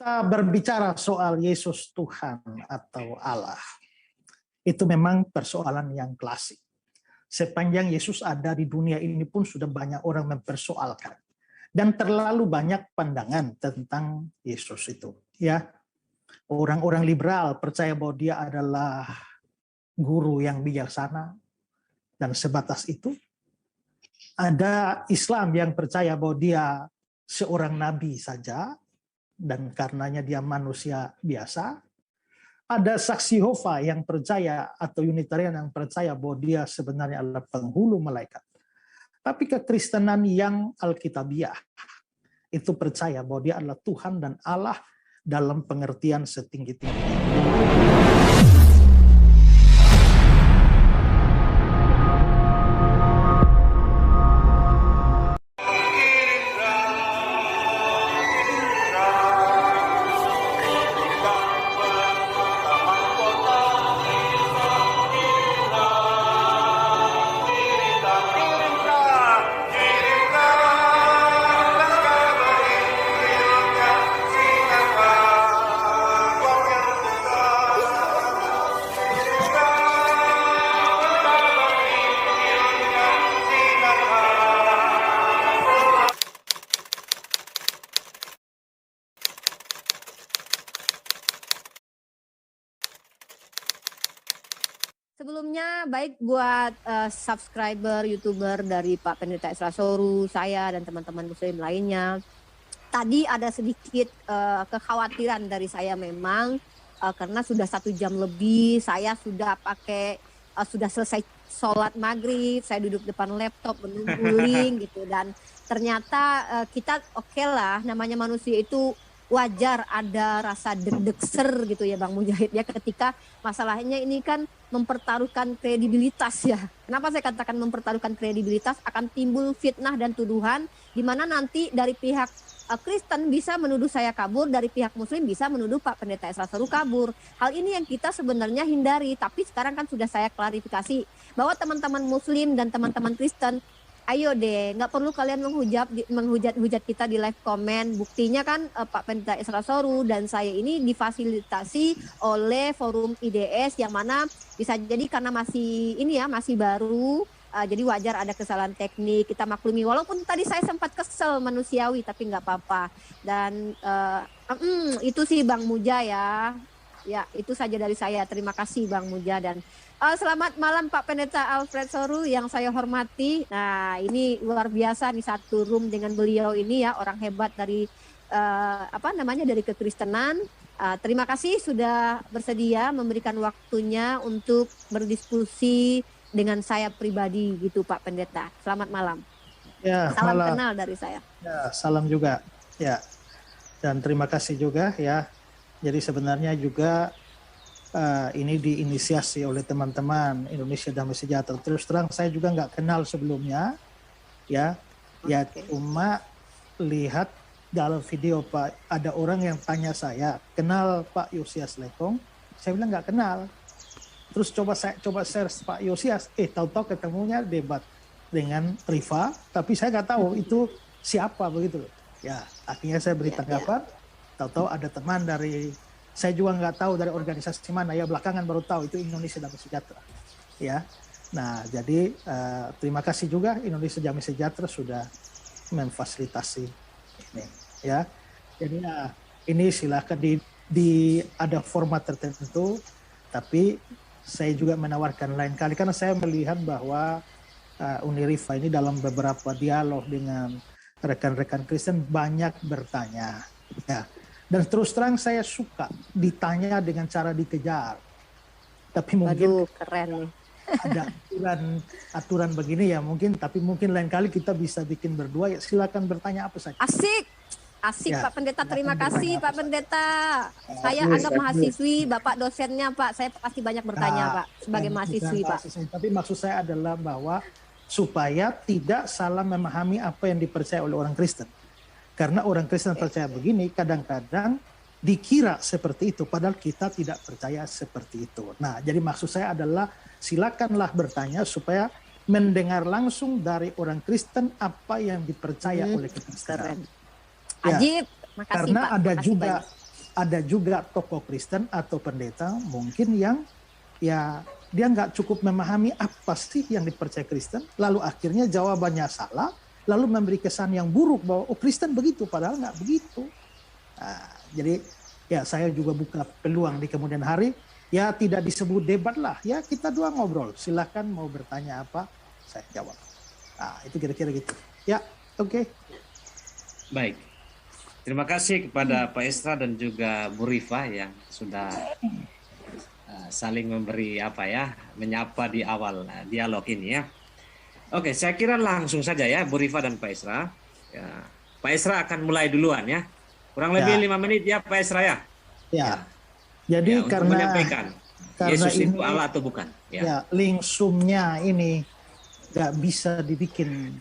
Kita berbicara soal Yesus Tuhan atau Allah, itu memang persoalan yang klasik. Sepanjang Yesus ada di dunia ini pun sudah banyak orang mempersoalkan. Dan terlalu banyak pandangan tentang Yesus itu. Ya, orang-orang liberal percaya bahwa dia adalah guru yang bijaksana, dan sebatas itu. Ada Islam yang percaya bahwa dia seorang nabi saja, dan karenanya dia manusia biasa. Ada saksi Yehova yang percaya atau Unitarian yang percaya bahwa dia sebenarnya adalah penghulu malaikat. Tapi kekristenan yang Alkitabiah itu percaya bahwa dia adalah Tuhan dan Allah dalam pengertian setinggi-tingginya. Sebelumnya baik buat subscriber, YouTuber dari Pak Pendeta Isra Soru, saya dan teman-teman muslim lainnya. Tadi ada sedikit kekhawatiran dari saya memang karena sudah 1 jam lebih saya sudah sudah selesai sholat maghrib, saya duduk depan laptop menunggu link gitu, dan ternyata kita oke lah, namanya manusia itu wajar ada rasa deg-degser gitu ya Bang Mujahid ya, ketika masalahnya ini kan mempertaruhkan kredibilitas ya. Kenapa saya katakan mempertaruhkan kredibilitas? Akan timbul fitnah dan tuduhan di mana nanti dari pihak Kristen bisa menuduh saya kabur, dari pihak Muslim bisa menuduh Pak Pendeta Isra Soru kabur. Hal ini yang kita sebenarnya hindari, tapi sekarang kan sudah saya klarifikasi bahwa teman-teman Muslim dan teman-teman Kristen, ayo deh, nggak perlu kalian menghujat kita di live comment. Buktinya kan Pak Pendeta Isra Soru dan saya ini difasilitasi oleh forum IDS, yang mana bisa jadi karena masih baru, jadi wajar ada kesalahan teknik, kita maklumi. Walaupun tadi saya sempat kesel manusiawi, tapi nggak apa-apa. Dan itu sih Bang Muja ya. Ya, itu saja dari saya. Terima kasih Bang Muja, dan selamat malam Pak Pendeta Alfred Soru yang saya hormati. Nah, ini luar biasa nih satu room dengan beliau ini ya, orang hebat dari dari kekristenan. Terima kasih sudah bersedia memberikan waktunya untuk berdiskusi dengan saya pribadi gitu Pak Pendeta. Selamat malam. Ya, salam malam. Kenal dari saya. Ya, salam juga. Ya. Dan terima kasih juga ya. Jadi sebenarnya juga ini diinisiasi oleh teman-teman Indonesia Damai Sejahtera. Terus terang saya juga nggak kenal sebelumnya, ya. Ya cuma lihat dalam video Pak, ada orang yang tanya saya, kenal Pak Yosias Lekong? Saya bilang nggak kenal. Terus saya coba search Pak Yosias, tahu-tahu ketemunya debat dengan Rifa, tapi saya nggak tahu itu siapa begitu loh. Ya, akhirnya saya beri tanggapan. Tahu-tahu ada teman dari, saya juga nggak tahu dari organisasi mana ya, belakangan baru tahu itu Indonesia Damai Sejahtera ya. Nah, jadi terima kasih juga Indonesia Damai Sejahtera sudah memfasilitasi ini ya. Jadi ini silakan ada format tertentu, tapi saya juga menawarkan lain kali karena saya melihat bahwa Unirifa ini dalam beberapa dialog dengan rekan-rekan Kristen banyak bertanya ya. Dan terus terang saya suka ditanya dengan cara dikejar. Tapi mungkin keren nih. Ada aturan begini ya mungkin, tapi mungkin lain kali kita bisa bikin berdua ya, silakan bertanya apa saja. Asik ya, Pak Pendeta, terima kasih Pak Pendeta. Saya anggap mahasiswi, Bapak dosennya Pak, saya pasti banyak bertanya Pak sebagai mahasiswi Pak. Tapi maksud saya adalah bahwa supaya tidak salah memahami apa yang dipercaya oleh orang Kristen. Karena orang Kristen percaya begini, kadang-kadang dikira seperti itu, padahal kita tidak percaya seperti itu. Nah, jadi maksud saya adalah silakanlah bertanya supaya mendengar langsung dari orang Kristen apa yang dipercaya oleh kekristenan. Ajib, makasih karena Pak. ada juga ada juga tokoh Kristen atau pendeta mungkin yang ya dia nggak cukup memahami apa sih yang dipercaya Kristen, lalu akhirnya jawabannya salah, lalu memberi kesan yang buruk bahwa oh Kristen begitu, padahal nggak begitu. Nah, jadi ya saya juga buka peluang di kemudian hari, ya tidak disebut debat lah, ya kita dua ngobrol, silakan mau bertanya apa, saya jawab. Nah, itu kira-kira gitu. Ya, oke. Baik. Terima kasih kepada Pak Esra dan juga Bu Rifa yang sudah saling memberi menyapa di awal dialog ini ya. Oke, saya kira langsung saja ya Bu Rifa dan Pak Esra. Ya, Pak Esra akan mulai duluan ya. Kurang lebih 5 menit ya Pak Esra ya. Ya. Jadi ya, karena menyampaikan Yesus ini, itu Allah atau bukan? Ya, lingsumnya ini nggak bisa dibikin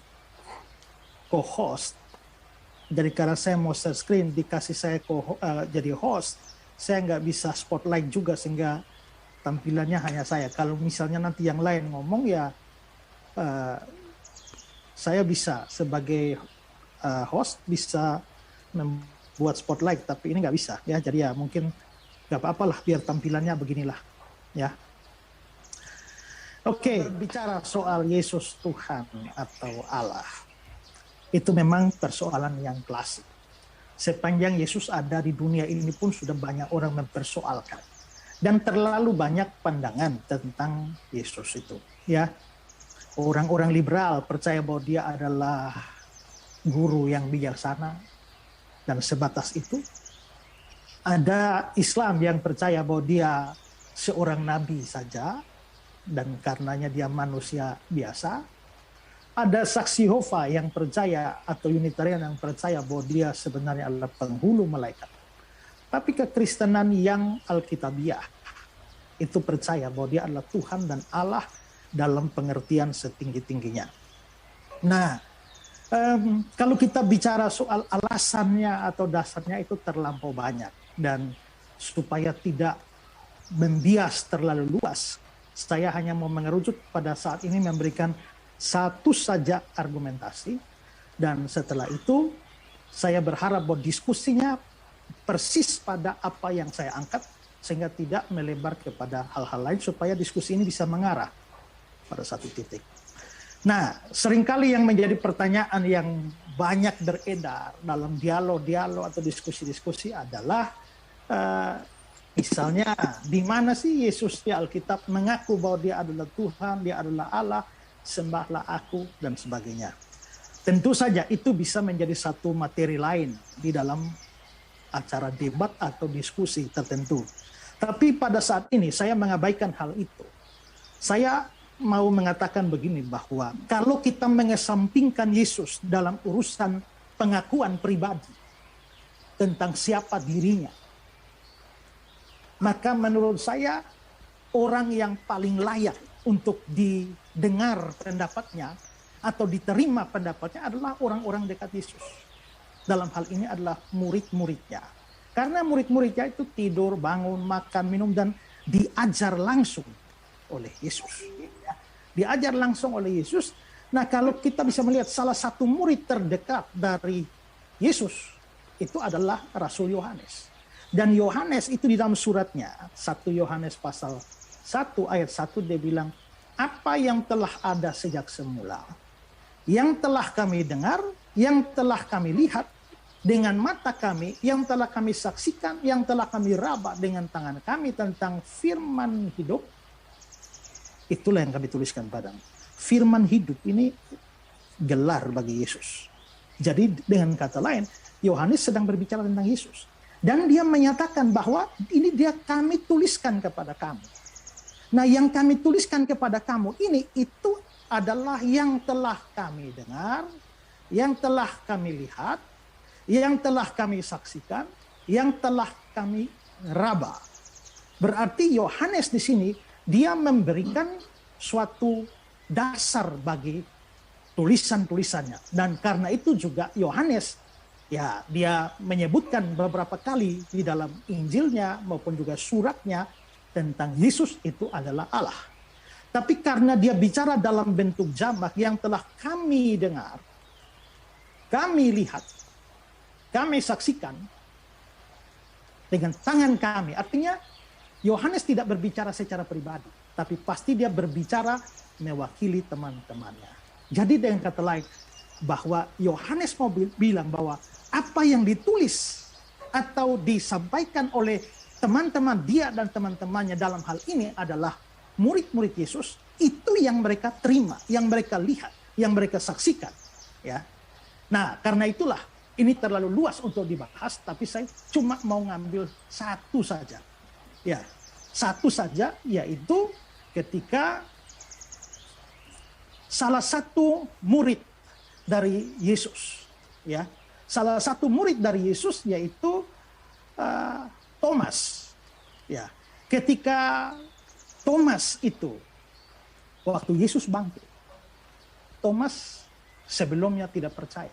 co-host. Jadi karena saya mau share screen, dikasih saya jadi host, saya nggak bisa spotlight juga sehingga tampilannya hanya saya. Kalau misalnya nanti yang lain ngomong ya saya bisa sebagai host bisa membuat spotlight, tapi ini nggak bisa ya. Jadi ya mungkin nggak apa-apalah biar tampilannya beginilah ya. Oke, bicara soal Yesus Tuhan atau Allah, itu memang persoalan yang klasik. Sepanjang Yesus ada di dunia ini pun sudah banyak orang mempersoalkan. Dan terlalu banyak pandangan tentang Yesus itu. Ya, orang-orang liberal percaya bahwa dia adalah guru yang bijaksana dan sebatas itu. Ada Islam yang percaya bahwa dia seorang nabi saja dan karenanya dia manusia biasa. Ada saksi Yehova yang percaya atau Unitarian yang percaya bahwa dia sebenarnya adalah penghulu malaikat. Tapi kekristenan yang Alkitabiah itu percaya bahwa dia adalah Tuhan dan Allah dalam pengertian setinggi-tingginya. Nah, kalau kita bicara soal alasannya atau dasarnya itu terlampau banyak. Dan supaya tidak membias terlalu luas, saya hanya mau mengerucut pada saat ini memberikan satu saja argumentasi, dan setelah itu saya berharap bahwa diskusinya persis pada apa yang saya angkat sehingga tidak melebar kepada hal-hal lain supaya diskusi ini bisa mengarah pada satu titik. Nah, seringkali yang menjadi pertanyaan yang banyak beredar dalam dialog-dialog atau diskusi-diskusi adalah misalnya di mana sih Yesus di Alkitab mengaku bahwa dia adalah Tuhan, dia adalah Allah, sembahlah aku, dan sebagainya. Tentu saja itu bisa menjadi satu materi lain di dalam acara debat atau diskusi tertentu. Tapi pada saat ini saya mengabaikan hal itu. Saya mau mengatakan begini, bahwa kalau kita mengesampingkan Yesus dalam urusan pengakuan pribadi tentang siapa dirinya, maka menurut saya orang yang paling layak untuk didengar pendapatnya atau diterima pendapatnya adalah orang-orang dekat Yesus. Dalam hal ini adalah murid-muridnya. Karena murid-muridnya itu tidur, bangun, makan, minum, dan diajar langsung oleh Yesus. Diajar langsung oleh Yesus. Nah, kalau kita bisa melihat salah satu murid terdekat dari Yesus, itu adalah Rasul Yohanes. Dan Yohanes itu di dalam suratnya, 1 Yohanes pasal 1 ayat 1 dia bilang, apa yang telah ada sejak semula, yang telah kami dengar, yang telah kami lihat dengan mata kami, yang telah kami saksikan, yang telah kami raba dengan tangan kami tentang firman hidup, itulah yang kami tuliskan padamu. Firman hidup ini gelar bagi Yesus. Jadi dengan kata lain, Yohanes sedang berbicara tentang Yesus. Dan dia menyatakan bahwa ini dia kami tuliskan kepada kamu. Nah, yang kami tuliskan kepada kamu ini itu adalah yang telah kami dengar, yang telah kami lihat, yang telah kami saksikan, yang telah kami raba. Berarti Yohanes di sini dia memberikan suatu dasar bagi tulisan-tulisannya. Dan karena itu juga Yohanes ya dia menyebutkan beberapa kali di dalam Injilnya maupun juga suratnya tentang Yesus itu adalah Allah. Tapi karena dia bicara dalam bentuk jamak yang telah kami dengar, kami lihat, kami saksikan, dengan tangan kami. Artinya Yohanes tidak berbicara secara pribadi, tapi pasti dia berbicara mewakili teman-temannya. Jadi dengan kata lain, bahwa Yohanes mau bilang bahwa apa yang ditulis atau disampaikan oleh teman-teman dia dan teman-temannya dalam hal ini adalah murid-murid Yesus, itu yang mereka terima, yang mereka lihat, yang mereka saksikan. Ya. Nah, karena itulah ini terlalu luas untuk dibahas, tapi saya cuma mau ngambil satu saja. Ya, satu saja, yaitu ketika salah satu murid dari Yesus, ya, salah satu murid dari Yesus yaitu Thomas, ya, ketika Thomas itu waktu Yesus bangkit, Thomas sebelumnya tidak percaya.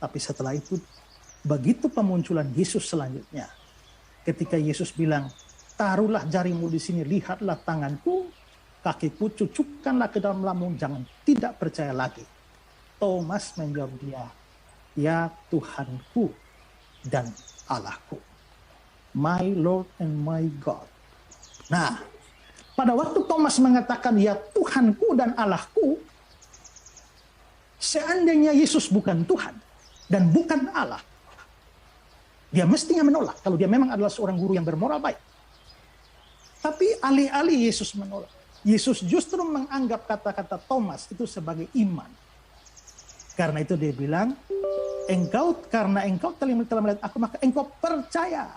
Tapi setelah itu, begitu pemunculan Yesus selanjutnya, ketika Yesus bilang, taruhlah jarimu di sini, lihatlah tanganku, kakiku, cucukkanlah ke dalam lambung, jangan tidak percaya lagi. Thomas menjawab dia, ya Tuhanku dan Allahku. My Lord and my God. Nah, pada waktu Thomas mengatakan, ya Tuhanku dan Allahku, seandainya Yesus bukan Tuhan dan bukan Allah, dia mestinya menolak kalau dia memang adalah seorang guru yang bermoral baik. Tapi alih-alih Yesus menolak, Yesus justru menganggap kata-kata Thomas itu sebagai iman. Karena itu dia bilang, karena engkau telah melihat aku, maka engkau percaya.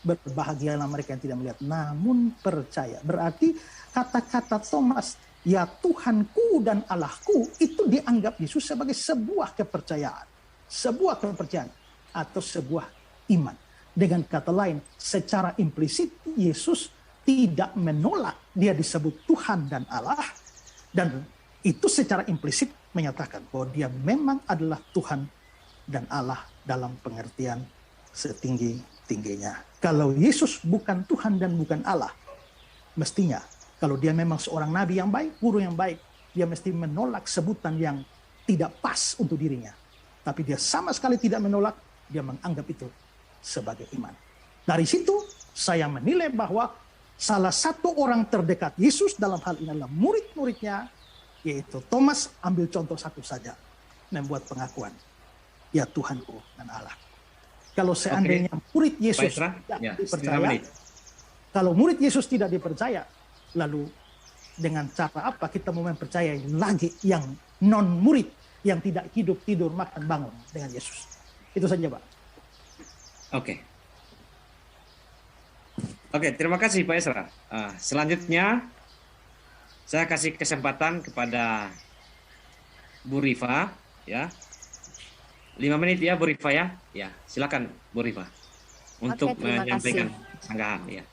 Berbahagialah mereka yang tidak melihat, namun percaya. Berarti kata-kata Thomas, ya Tuhanku dan Allahku, itu dianggap Yesus sebagai sebuah kepercayaan. Sebuah kepercayaan atau sebuah iman. Dengan kata lain, secara implisit Yesus tidak menolak dia disebut Tuhan dan Allah, dan itu secara implisit menyatakan bahwa dia memang adalah Tuhan dan Allah dalam pengertian setinggi-tingginya. Kalau Yesus bukan Tuhan dan bukan Allah, mestinya kalau dia memang seorang nabi yang baik, guru yang baik, dia mesti menolak sebutan yang tidak pas untuk dirinya. Tapi dia sama sekali tidak menolak, dia menganggap itu sebagai iman. Dari situ saya menilai bahwa salah satu orang terdekat Yesus dalam hal ini adalah murid-muridnya, yaitu Thomas. Ambil contoh satu saja, membuat pengakuan, ya Tuhanku dan Allah. Kalau seandainya murid Yesus tidak dipercaya, kalau murid Yesus tidak dipercaya, lalu dengan cara apa kita mau mempercayai lagi yang non-murid, yang tidak hidup, tidur, makan, bangun dengan Yesus. Itu saja, Pak. Oke, terima kasih Pak Esra. Selanjutnya, saya kasih kesempatan kepada Bu Rifa, ya. 5 menit ya, Bu Rifa ya. Ya, silakan Bu Rifa untuk menyampaikan sanggahan. Ya.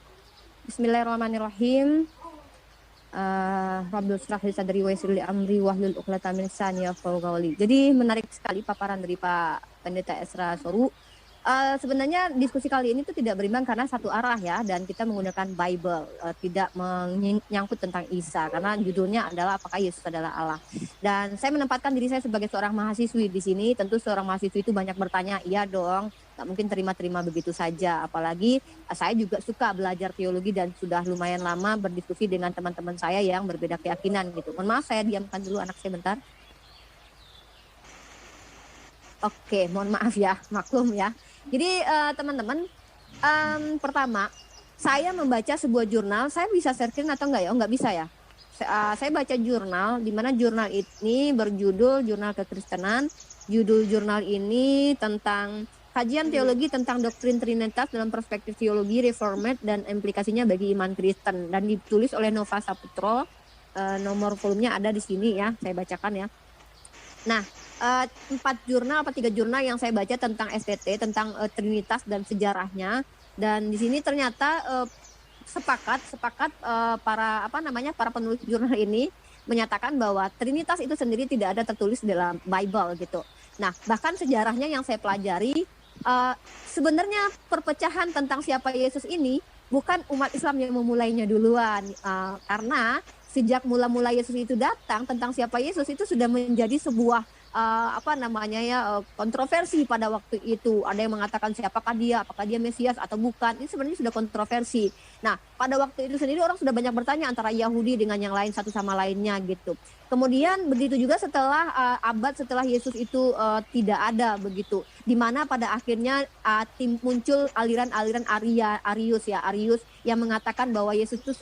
Bismillahirrahmanirrahim. Rabbil shrah li sadri wa yassir li amri wahlul 'uqdatam min lisani yafqahu qawli. Jadi menarik sekali paparan dari Pak Pendeta Esra Soru. Sebenarnya diskusi kali ini tuh tidak berimbang karena satu arah ya, dan kita menggunakan Bible, tidak menyangkut tentang Isa karena judulnya adalah apakah Yesus adalah Allah. Dan saya menempatkan diri saya sebagai seorang mahasiswi di sini. Tentu seorang mahasiswi itu banyak bertanya, iya dong, tak mungkin terima-terima begitu saja. Apalagi saya juga suka belajar teologi dan sudah lumayan lama berdiskusi dengan teman-teman saya yang berbeda keyakinan gitu. Mohon maaf, saya diamkan dulu anak saya bentar. Oke, mohon maaf ya, maklum ya. Jadi teman-teman, pertama saya membaca sebuah jurnal. Saya bisa share screen atau enggak ya? Oh, enggak bisa ya. Saya baca jurnal, di mana jurnal ini berjudul Jurnal Kekristenan. Judul jurnal ini tentang kajian teologi tentang doktrin Trinitas dalam perspektif teologi reformed dan implikasinya bagi iman Kristen, dan ditulis oleh Nova Saputro. Nomor volumenya ada di sini ya, saya bacakan ya. Nah, 4 jurnal atau 3 jurnal yang saya baca tentang STT, tentang Trinitas dan sejarahnya, dan di sini ternyata sepakat para penulis jurnal ini menyatakan bahwa Trinitas itu sendiri tidak ada tertulis dalam Bible gitu. Nah, bahkan sejarahnya yang saya pelajari, sebenarnya perpecahan tentang siapa Yesus ini bukan umat Islam yang memulainya duluan, karena sejak mula-mula Yesus itu datang, tentang siapa Yesus itu sudah menjadi sebuah apa namanya ya kontroversi pada waktu itu. Ada yang mengatakan siapakah dia, apakah dia Mesias atau bukan. Ini sebenarnya sudah kontroversi. Nah, pada waktu itu sendiri orang sudah banyak bertanya antara Yahudi dengan yang lain satu sama lainnya gitu. Kemudian begitu juga setelah abad setelah Yesus itu tidak ada begitu. Di mana pada akhirnya muncul aliran-aliran Arius yang mengatakan bahwa Yesus itu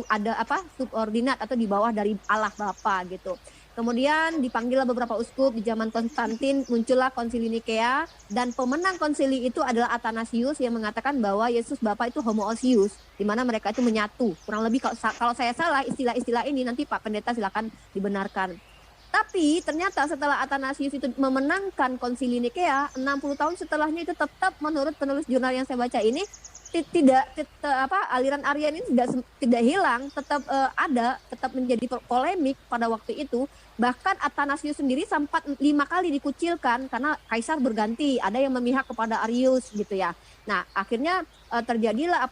ada subordinat atau di bawah dari Allah Bapa gitu. Kemudian dipanggillah beberapa uskup di zaman Konstantin, muncullah konsili Nikea, dan pemenang konsili itu adalah Athanasius yang mengatakan bahwa Yesus Bapa itu homoousios, di mana mereka itu menyatu. Kurang lebih kalau saya salah istilah-istilah ini nanti Pak Pendeta silakan dibenarkan. Tapi ternyata setelah Athanasius itu memenangkan konsili Nikea, 60 tahun setelahnya itu tetap menurut penulis jurnal yang saya baca ini aliran Arian ini tidak hilang, tetap ada, tetap menjadi polemik pada waktu itu. Bahkan Athanasius sendiri sempat 5 kali dikucilkan karena kaisar berganti, ada yang memihak kepada Arius gitu ya. Nah, akhirnya terjadilah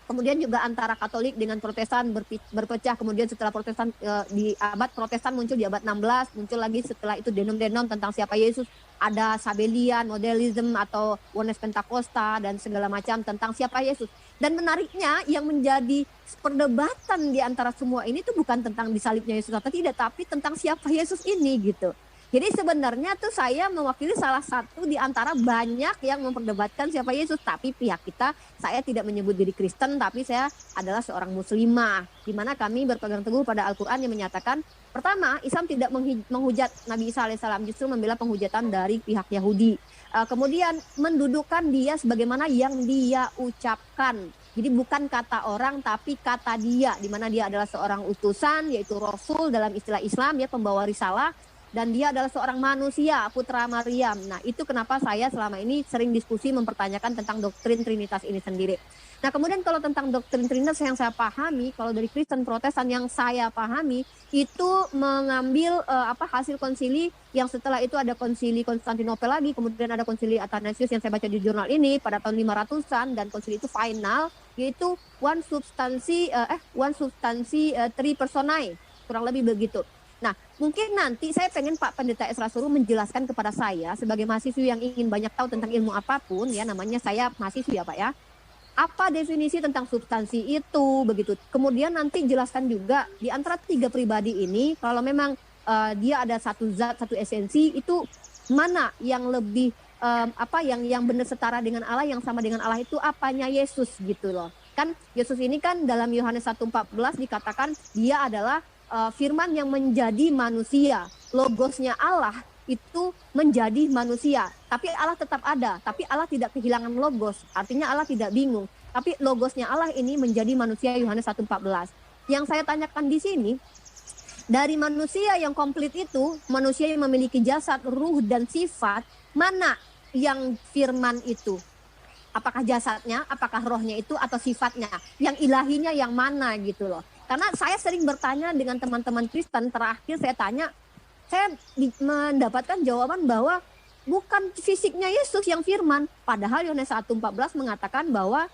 kemudian juga antara Katolik dengan Protestan berpecah. Kemudian setelah Protestan di abad Protestan muncul di abad 16, muncul lagi setelah itu denom-denom tentang siapa Yesus. Ada Sabellian, Modelism atau Oneness Pentakosta dan segala macam tentang siapa Yesus. Dan menariknya yang menjadi perdebatan di antara semua ini tuh bukan tentang disalibnya Yesus atau tidak, tapi tentang siapa Yesus ini gitu. Jadi sebenarnya tuh saya mewakili salah satu di antara banyak yang memperdebatkan siapa Yesus. Tapi pihak kita, saya tidak menyebut diri Kristen, tapi saya adalah seorang muslimah. Di mana kami berpegang teguh pada Al-Quran yang menyatakan, pertama, Islam tidak menghujat Nabi Isa alaihissalam, justru membela penghujatan dari pihak Yahudi. Kemudian mendudukkan dia sebagaimana yang dia ucapkan. Jadi bukan kata orang tapi kata dia, di mana dia adalah seorang utusan, yaitu Rasul dalam istilah Islam, ya pembawa risalah. Dan dia adalah seorang manusia, putra Maryam. Nah, itu kenapa saya selama ini sering diskusi mempertanyakan tentang doktrin Trinitas ini sendiri. Nah, kemudian kalau tentang doktrin Trinitas yang saya pahami, kalau dari Kristen Protestan yang saya pahami, itu mengambil hasil konsili yang setelah itu ada konsili Konstantinopel lagi, kemudian ada konsili Athanasius yang saya baca di jurnal ini pada tahun 500-an, dan konsili itu final, yaitu one substansi, three personae, kurang lebih begitu. Nah, mungkin nanti saya pengen Pak Pendeta Esra Soru menjelaskan kepada saya sebagai mahasiswi yang ingin banyak tahu tentang ilmu apapun, ya namanya saya mahasiswi ya Pak ya. Apa definisi tentang substansi itu begitu. Kemudian nanti jelaskan juga di antara 3 pribadi ini kalau memang dia ada satu zat, satu esensi, itu mana yang lebih yang benar setara dengan Allah, yang sama dengan Allah itu apanya Yesus gitu loh. Kan Yesus ini kan dalam Yohanes 1:14 dikatakan dia adalah firman yang menjadi manusia. Logosnya Allah itu menjadi manusia. Tapi Allah tetap ada. Tapi Allah tidak kehilangan logos. Artinya Allah tidak bingung. Tapi logosnya Allah ini menjadi manusia, Yohanes 1:14. Yang saya tanyakan di sini, dari manusia yang komplit itu, manusia yang memiliki jasad, ruh, dan sifat, mana yang firman itu? Apakah jasadnya, apakah rohnya itu, atau sifatnya? Yang ilahinya yang mana gitu loh. Karena saya sering bertanya dengan teman-teman Kristen, terakhir saya tanya, saya mendapatkan jawaban bahwa bukan fisiknya Yesus yang firman. Padahal Yohanes 1:14 mengatakan bahwa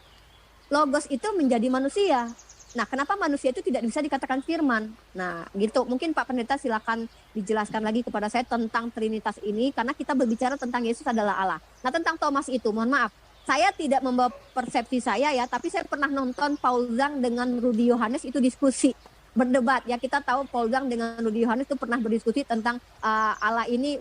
logos itu menjadi manusia. Nah, kenapa manusia itu tidak bisa dikatakan firman? Nah, gitu. Mungkin Pak Pendeta silakan dijelaskan lagi kepada saya tentang Trinitas ini, karena kita berbicara tentang Yesus adalah Allah. Nah, tentang Thomas itu, mohon maaf. Saya tidak membawa persepsi saya ya, tapi saya pernah nonton Paul Zhang dengan Rudy Yohanes itu diskusi, berdebat ya. Kita tahu Paul Zhang dengan Rudy Yohanes itu pernah berdiskusi tentang Allah ini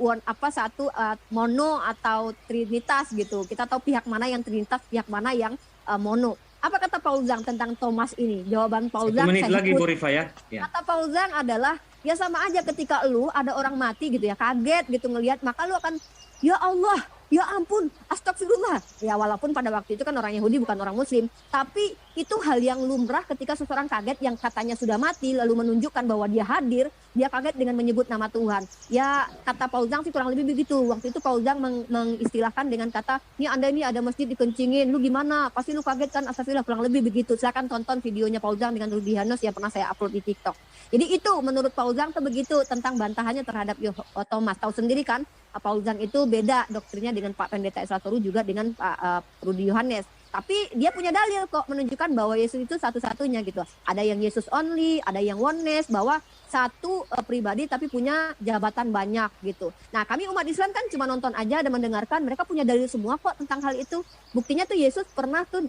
mono atau trinitas gitu. Kita tahu pihak mana yang trinitas, pihak mana yang mono. Apa kata Paul Zhang tentang Thomas ini? Jawaban Paul Zhang, menit lagi Bu Rifa ya. Kata Paul Zhang adalah ya sama aja ketika lu ada orang mati gitu ya, kaget gitu ngelihat, maka lu akan ya Allah, ya ampun, astagfirullah. Ya walaupun pada waktu itu kan orang Yahudi bukan orang Muslim, tapi itu hal yang lumrah ketika seseorang kaget yang katanya sudah mati lalu menunjukkan bahwa dia hadir, dia kaget dengan menyebut nama Tuhan. Ya kata Paul Zhang sih kurang lebih begitu. Waktu itu Paul Zhang mengistilahkan dengan kata, "Nih Anda ini ada masjid dikencingin, lu gimana? Pasti lu kaget kan?" Astagfirullah, kurang lebih begitu. Silakan tonton videonya Paul Zhang dengan Rudy Yohanes yang pernah saya upload di TikTok. Jadi itu menurut Paul Zhang tuh begitu tentang bantahannya terhadap Thomas. Tahu sendiri kan, Paul Zhang itu beda doktrinnya dengan Pak Pendeta Esra Soru juga dengan Pak Rudy Yohanes. Tapi dia punya dalil kok menunjukkan bahwa Yesus itu satu-satunya gitu. Ada yang Yesus only, ada yang oneness, bahwa satu pribadi tapi punya jabatan banyak gitu. Nah, kami umat Islam kan cuma nonton aja dan mendengarkan, mereka punya dalil semua kok tentang hal itu. Buktinya tuh Yesus pernah tuh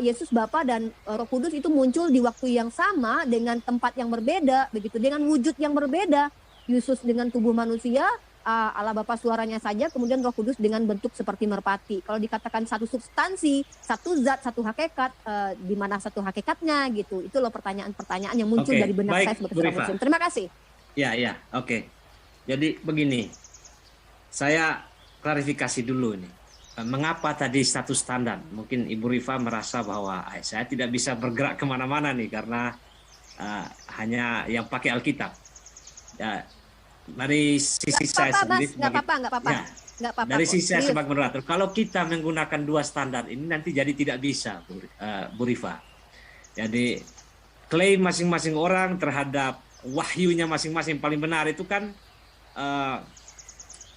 Yesus Bapa dan Roh Kudus itu muncul di waktu yang sama dengan tempat yang berbeda, begitu, dengan wujud yang berbeda. Yesus dengan tubuh manusia, Allah Bapa suaranya saja, kemudian Roh Kudus dengan bentuk seperti merpati. Kalau dikatakan satu substansi, satu zat, satu hakikat, di mana satu hakikatnya gitu. Itu loh pertanyaan-pertanyaan yang muncul dari benak saya sebagai seorang Muslim. Terima kasih. Ya, oke. Jadi begini, saya klarifikasi dulu ini. Mengapa tadi satu standar? Mungkin Ibu Rifa merasa bahwa saya tidak bisa bergerak kemana-mana nih karena hanya yang pakai Alkitab. Ya, dari sisi saya sendiri, nggak apa-apa. Dari sisi saya sebagai moderator, kalau kita menggunakan dua standar ini nanti jadi tidak bisa, Bu Rifa. Jadi klaim masing-masing orang terhadap wahyunya masing-masing paling benar itu kan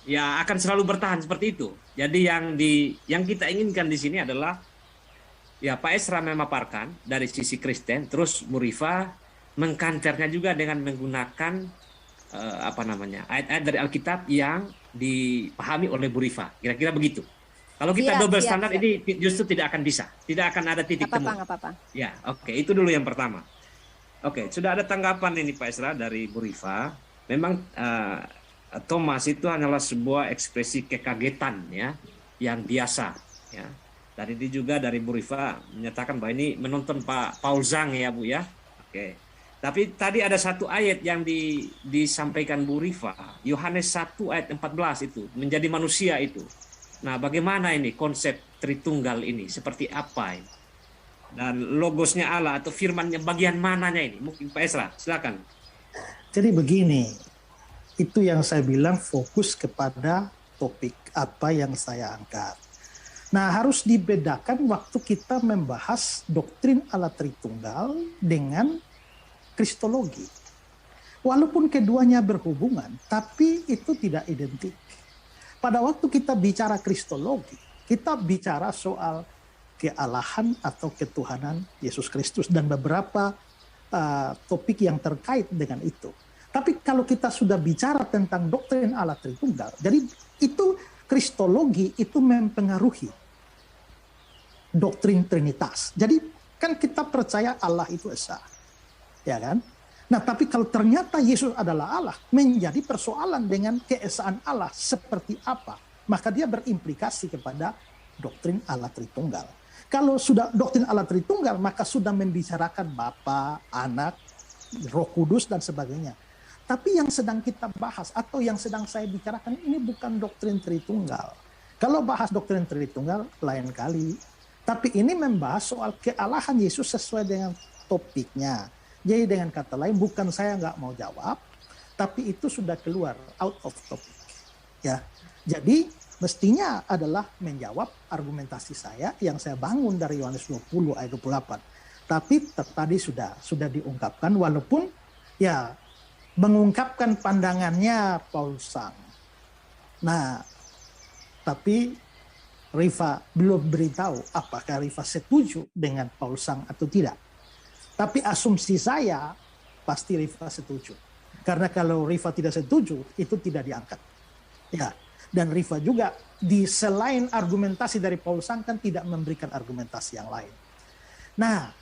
ya akan selalu bertahan seperti itu. Jadi yang kita inginkan di sini adalah ya Pak Esra memaparkan dari sisi Kristen, terus Bu Rifa mengkanternya juga dengan menggunakan ayat-ayat dari Alkitab yang dipahami oleh Bu Rifa. Kira-kira begitu. Kalau kita double standar ini justru tidak akan bisa. Tidak akan ada titik temu. Nggak apa-apa. Ya, oke. Itu dulu yang pertama. Oke, sudah ada tanggapan ini Pak Esra dari Bu Rifa. Memang Thomas itu hanyalah sebuah ekspresi kekagetan ya, yang biasa ya. Tadi juga dari Bu Rifa menyatakan bahwa ini menonton Pak Paul Zhang ya Bu ya. Oke. Tapi tadi ada satu ayat yang disampaikan Bu Rifa, Yohanes 1 ayat 14 itu, menjadi manusia itu. Nah, bagaimana ini konsep Tritunggal ini? Seperti apa ini? Dan logosnya Allah atau firmannya bagian mananya ini? Mungkin Pak Esra, silakan. Jadi begini, itu yang saya bilang fokus kepada topik apa yang saya angkat. Nah, harus dibedakan waktu kita membahas doktrin Allah Tritunggal dengan Kristologi. Walaupun keduanya berhubungan, tapi itu tidak identik. Pada waktu kita bicara Kristologi, kita bicara soal kealahan atau ketuhanan Yesus Kristus dan beberapa topik yang terkait dengan itu. Tapi kalau kita sudah bicara tentang doktrin Allah Tritunggal, jadi itu Kristologi itu mempengaruhi doktrin Trinitas. Jadi kan kita percaya Allah itu esa. Ya kan? Nah, tapi kalau ternyata Yesus adalah Allah, menjadi persoalan dengan keesaan Allah seperti apa, maka dia berimplikasi kepada doktrin Allah Tritunggal. Kalau sudah doktrin Allah Tritunggal, maka sudah membicarakan Bapa, Anak, Roh Kudus dan sebagainya. Tapi yang sedang kita bahas atau yang sedang saya bicarakan ini bukan doktrin Tritunggal. Kalau bahas doktrin Tritunggal lain kali. Tapi ini membahas soal kealahan Yesus sesuai dengan topiknya. Jadi dengan kata lain, bukan saya nggak mau jawab, tapi itu sudah keluar out of topic. Ya, jadi mestinya adalah menjawab argumentasi saya yang saya bangun dari Yohanes 20 ayat 28. Tapi tadi sudah diungkapkan, walaupun ya mengungkapkan pandangannya Paul Zhang. Nah, tapi Rifa belum beritahu apakah Rifa setuju dengan Paul Zhang atau tidak. Tapi asumsi saya pasti Rifa setuju. Karena kalau Rifa tidak setuju, itu tidak diangkat. Ya. Dan Rifa juga di selain argumentasi dari Paul Zhang kan tidak memberikan argumentasi yang lain. Nah,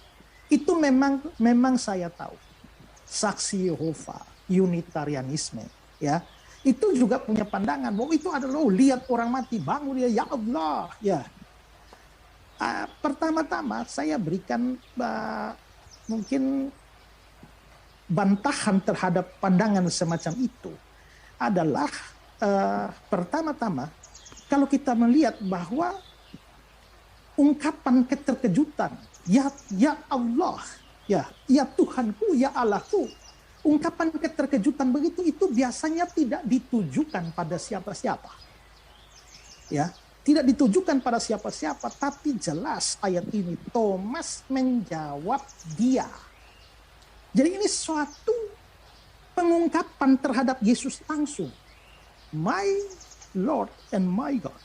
itu memang saya tahu. Saksi Yehova, Unitarianisme, ya. Itu juga punya pandangan bahwa itu adalah lihat orang mati bangun dia, ya Allah, ya. Pertama-tama saya berikan mungkin bantahan terhadap pandangan semacam itu adalah pertama-tama kalau kita melihat bahwa ungkapan keterkejutan ya Allah, ya Tuhanku, ya Allahku, ungkapan keterkejutan begitu itu biasanya tidak ditujukan pada siapa-siapa, ya. Tidak ditujukan pada siapa-siapa, tapi jelas ayat ini Thomas menjawab dia. Jadi ini suatu pengungkapan terhadap Yesus langsung. My Lord and my God.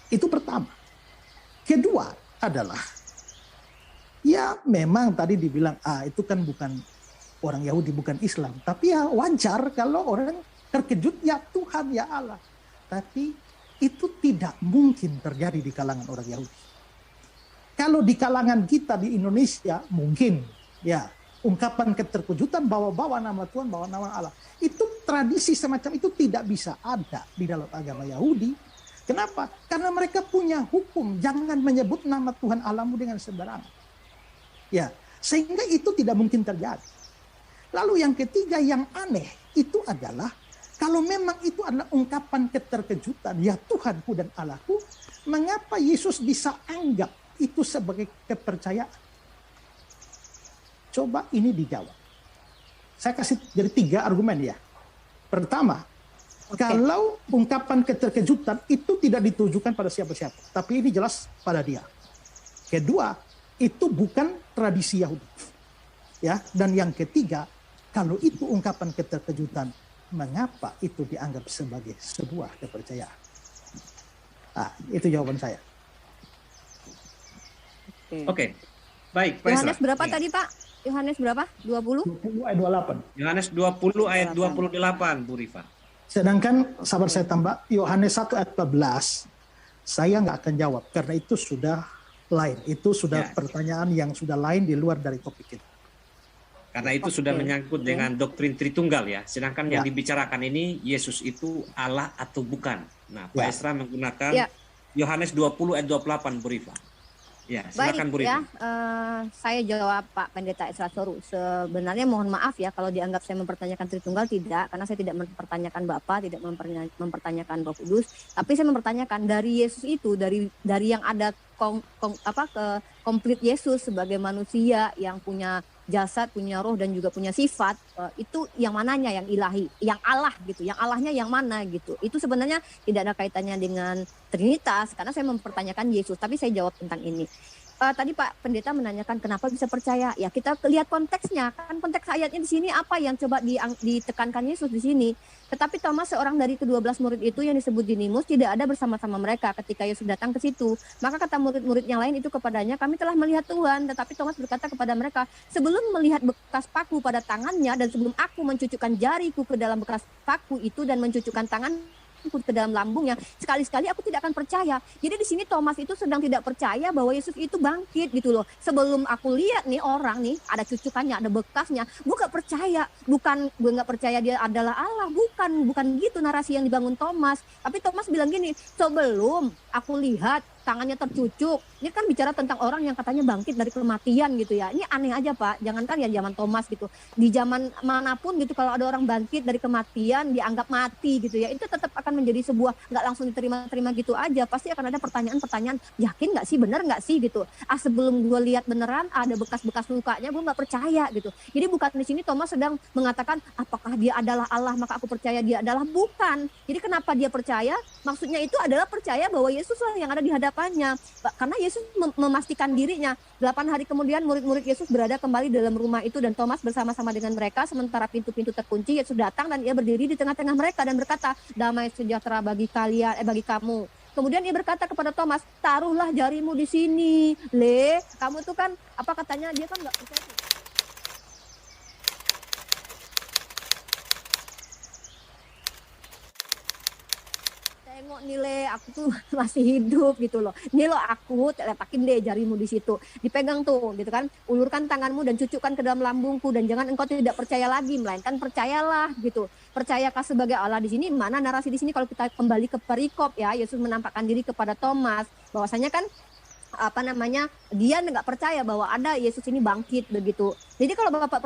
Itu pertama. Kedua adalah, ya memang tadi dibilang, itu kan bukan orang Yahudi, bukan Islam. Tapi ya wajar kalau orang terkejut, ya Tuhan, ya Allah. Tapi itu tidak mungkin terjadi di kalangan orang Yahudi. Kalau di kalangan kita di Indonesia, mungkin ya ungkapan keterkejutan, bawa-bawa nama Tuhan, bawa nama Allah. Itu tradisi semacam itu tidak bisa ada di dalam agama Yahudi. Kenapa? Karena mereka punya hukum, jangan menyebut nama Tuhan Allahmu dengan sembarangan. Ya, sehingga itu tidak mungkin terjadi. Lalu yang ketiga yang aneh itu adalah, kalau memang itu adalah ungkapan keterkejutan, ya Tuhanku dan Allahku, mengapa Yesus bisa anggap itu sebagai kepercayaan? Coba ini dijawab. Saya kasih jadi 3 argumen ya. Pertama, kalau ungkapan keterkejutan itu tidak ditujukan pada siapa-siapa, tapi ini jelas pada dia. Kedua, itu bukan tradisi Yahudi. Ya, dan yang ketiga, kalau itu ungkapan keterkejutan, mengapa itu dianggap sebagai sebuah kepercayaan? Itu jawaban saya. Oke. Baik, Pak Yohanes Esra. berapa tadi, Pak? Yohanes berapa? 20? 20 ayat 28. Yohanes 20 ayat 28, Bu Rifa. Sedangkan, sabar saya tambah, Yohanes 1 ayat 14, saya nggak akan jawab, karena itu sudah lain. Itu sudah pertanyaan yang sudah lain di luar dari topik kita. Karena itu sudah menyangkut dengan doktrin Tritunggal ya. Sedangkan yang dibicarakan ini, Yesus itu Allah atau bukan. Nah, Pak Esra menggunakan Yohanes 20 ayat 28, Bu Rifa. Ya, silakan Bu Rifa. Saya jawab Pak Pendeta Esra Soru. Sebenarnya mohon maaf ya kalau dianggap saya mempertanyakan Tritunggal, tidak, karena saya tidak mempertanyakan Bapa, tidak mempertanyakan Roh Kudus, tapi saya mempertanyakan dari Yesus itu, dari yang ada komplit Yesus sebagai manusia yang punya jasad, punya roh dan juga punya sifat, itu yang mananya yang ilahi, yang Allah gitu, yang Allahnya yang mana gitu. Itu sebenarnya tidak ada kaitannya dengan Trinitas, karena saya mempertanyakan Yesus, tapi saya jawab tentang ini. Tadi Pak Pendeta menanyakan kenapa bisa percaya. Ya kita lihat konteksnya, kan konteks ayatnya di sini apa yang coba ditekankan Yesus di sini. Tetapi Thomas, seorang dari ke-12 murid itu yang disebut Dinimus, tidak ada bersama-sama mereka ketika Yesus datang ke situ. Maka kata murid-murid yang lain itu kepadanya, kami telah melihat Tuhan. Tetapi Thomas berkata kepada mereka, sebelum melihat bekas paku pada tangannya dan sebelum aku mencucukkan jariku ke dalam bekas paku itu dan mencucukkan tangan ke dalam lambungnya, sekali-sekali aku tidak akan percaya. Jadi di sini Thomas itu sedang tidak percaya bahwa Yesus itu bangkit gitu loh. Sebelum aku lihat nih orang nih ada cucukannya, ada bekasnya, gue gak percaya. Bukan gue gak percaya dia adalah Allah, bukan gitu narasi yang dibangun Thomas. Tapi Thomas bilang gini, sebelum aku lihat tangannya tercucuk. Ini kan bicara tentang orang yang katanya bangkit dari kematian gitu ya. Ini aneh aja Pak, jangankan ya zaman Thomas gitu. Di zaman manapun gitu kalau ada orang bangkit dari kematian dianggap mati gitu ya. Itu tetap akan menjadi sebuah, nggak langsung diterima gitu aja. Pasti akan ada pertanyaan-pertanyaan, yakin nggak sih, bener nggak sih gitu. Sebelum gue lihat beneran ada bekas-bekas lukanya, gue nggak percaya gitu. Jadi bukan di sini Thomas sedang mengatakan apakah dia adalah Allah maka aku percaya dia adalah, bukan. Jadi kenapa dia percaya? Maksudnya itu adalah percaya bahwa Yesus lah yang ada di hadapan. Karena Yesus memastikan dirinya. 8 hari kemudian murid-murid Yesus berada kembali dalam rumah itu dan Thomas bersama-sama dengan mereka. Sementara pintu-pintu terkunci, Yesus datang dan ia berdiri di tengah-tengah mereka dan berkata, damai sejahtera bagi kalian, bagi kamu. Kemudian ia berkata kepada Thomas, taruhlah jarimu di sini. Kamu tuh kan, apa katanya, dia kan nggak percaya. Tengok nih aku tuh masih hidup gitu loh. Nih aku letakin deh jarimu di situ. Dipegang tuh gitu kan. Ulurkan tanganmu dan cucukkan ke dalam lambungku dan jangan engkau tidak percaya lagi, melainkan percayalah gitu. Percayakah sebagai Allah di sini? Mana narasi di sini kalau kita kembali ke perikop ya, Yesus menampakkan diri kepada Thomas bahwasanya kan dia nggak percaya bahwa ada Yesus ini bangkit begitu. Jadi kalau Bapak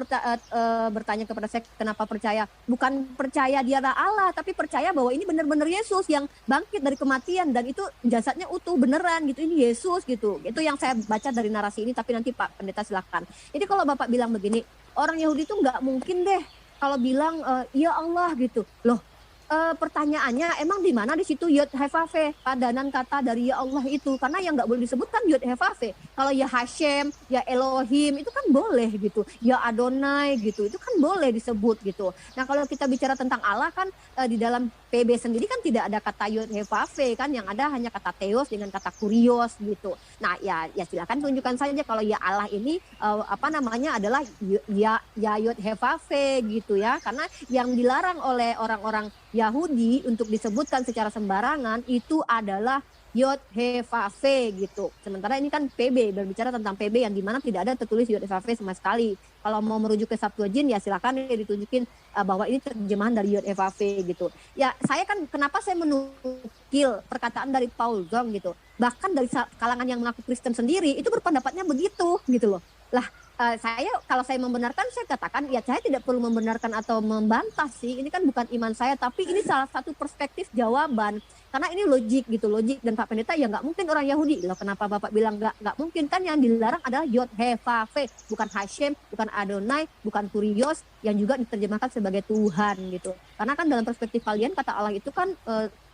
bertanya kepada saya kenapa percaya, bukan percaya dia adalah Allah, tapi percaya bahwa ini benar-benar Yesus yang bangkit dari kematian dan itu jasadnya utuh beneran gitu, ini Yesus gitu. Itu yang saya baca dari narasi ini, tapi nanti Pak Pendeta silakan. Jadi kalau Bapak bilang begini, orang Yahudi itu nggak mungkin deh kalau bilang ya Allah gitu. Loh, pertanyaannya emang di mana di situ yod hefave padanan kata dari ya Allah itu, karena yang nggak boleh disebutkan yod hefave. Kalau ya Hashem, ya Elohim itu kan boleh gitu, ya Adonai gitu itu kan boleh disebut gitu. Nah kalau kita bicara tentang Allah kan di dalam PB sendiri kan tidak ada kata yod hefave kan, yang ada hanya kata theos dengan kata kurios gitu. Nah ya silakan tunjukkan saja kalau ya Allah ini apa namanya adalah ya yod hefave gitu ya, karena yang dilarang oleh orang-orang Yahudi untuk disebutkan secara sembarangan itu adalah Yod He Fa Fe gitu. Sementara ini kan PB, berbicara tentang PB yang dimana tidak ada tertulis Yod He Fa Fe sama sekali. Kalau mau merujuk ke Septuagint ya silakan ya ditunjukin bahwa ini terjemahan dari Yod He Fa Fe gitu. Ya saya kan kenapa saya menukil perkataan dari Paul Gong gitu. Bahkan dari kalangan yang mengaku Kristen sendiri itu berpendapatnya begitu gitu loh. Lah kalau saya membenarkan, saya katakan ya saya tidak perlu membenarkan atau membantah sih. Ini kan bukan iman saya, tapi ini salah satu perspektif jawaban. Karena ini logik gitu, logik. Dan Pak Pendeta ya nggak mungkin orang Yahudi. Loh kenapa Bapak bilang nggak mungkin? Kan yang dilarang adalah Yod He Fa Fe, bukan Hashem, bukan Adonai, bukan Kurios, yang juga diterjemahkan sebagai Tuhan gitu. Karena kan dalam perspektif kalian kata Allah itu kan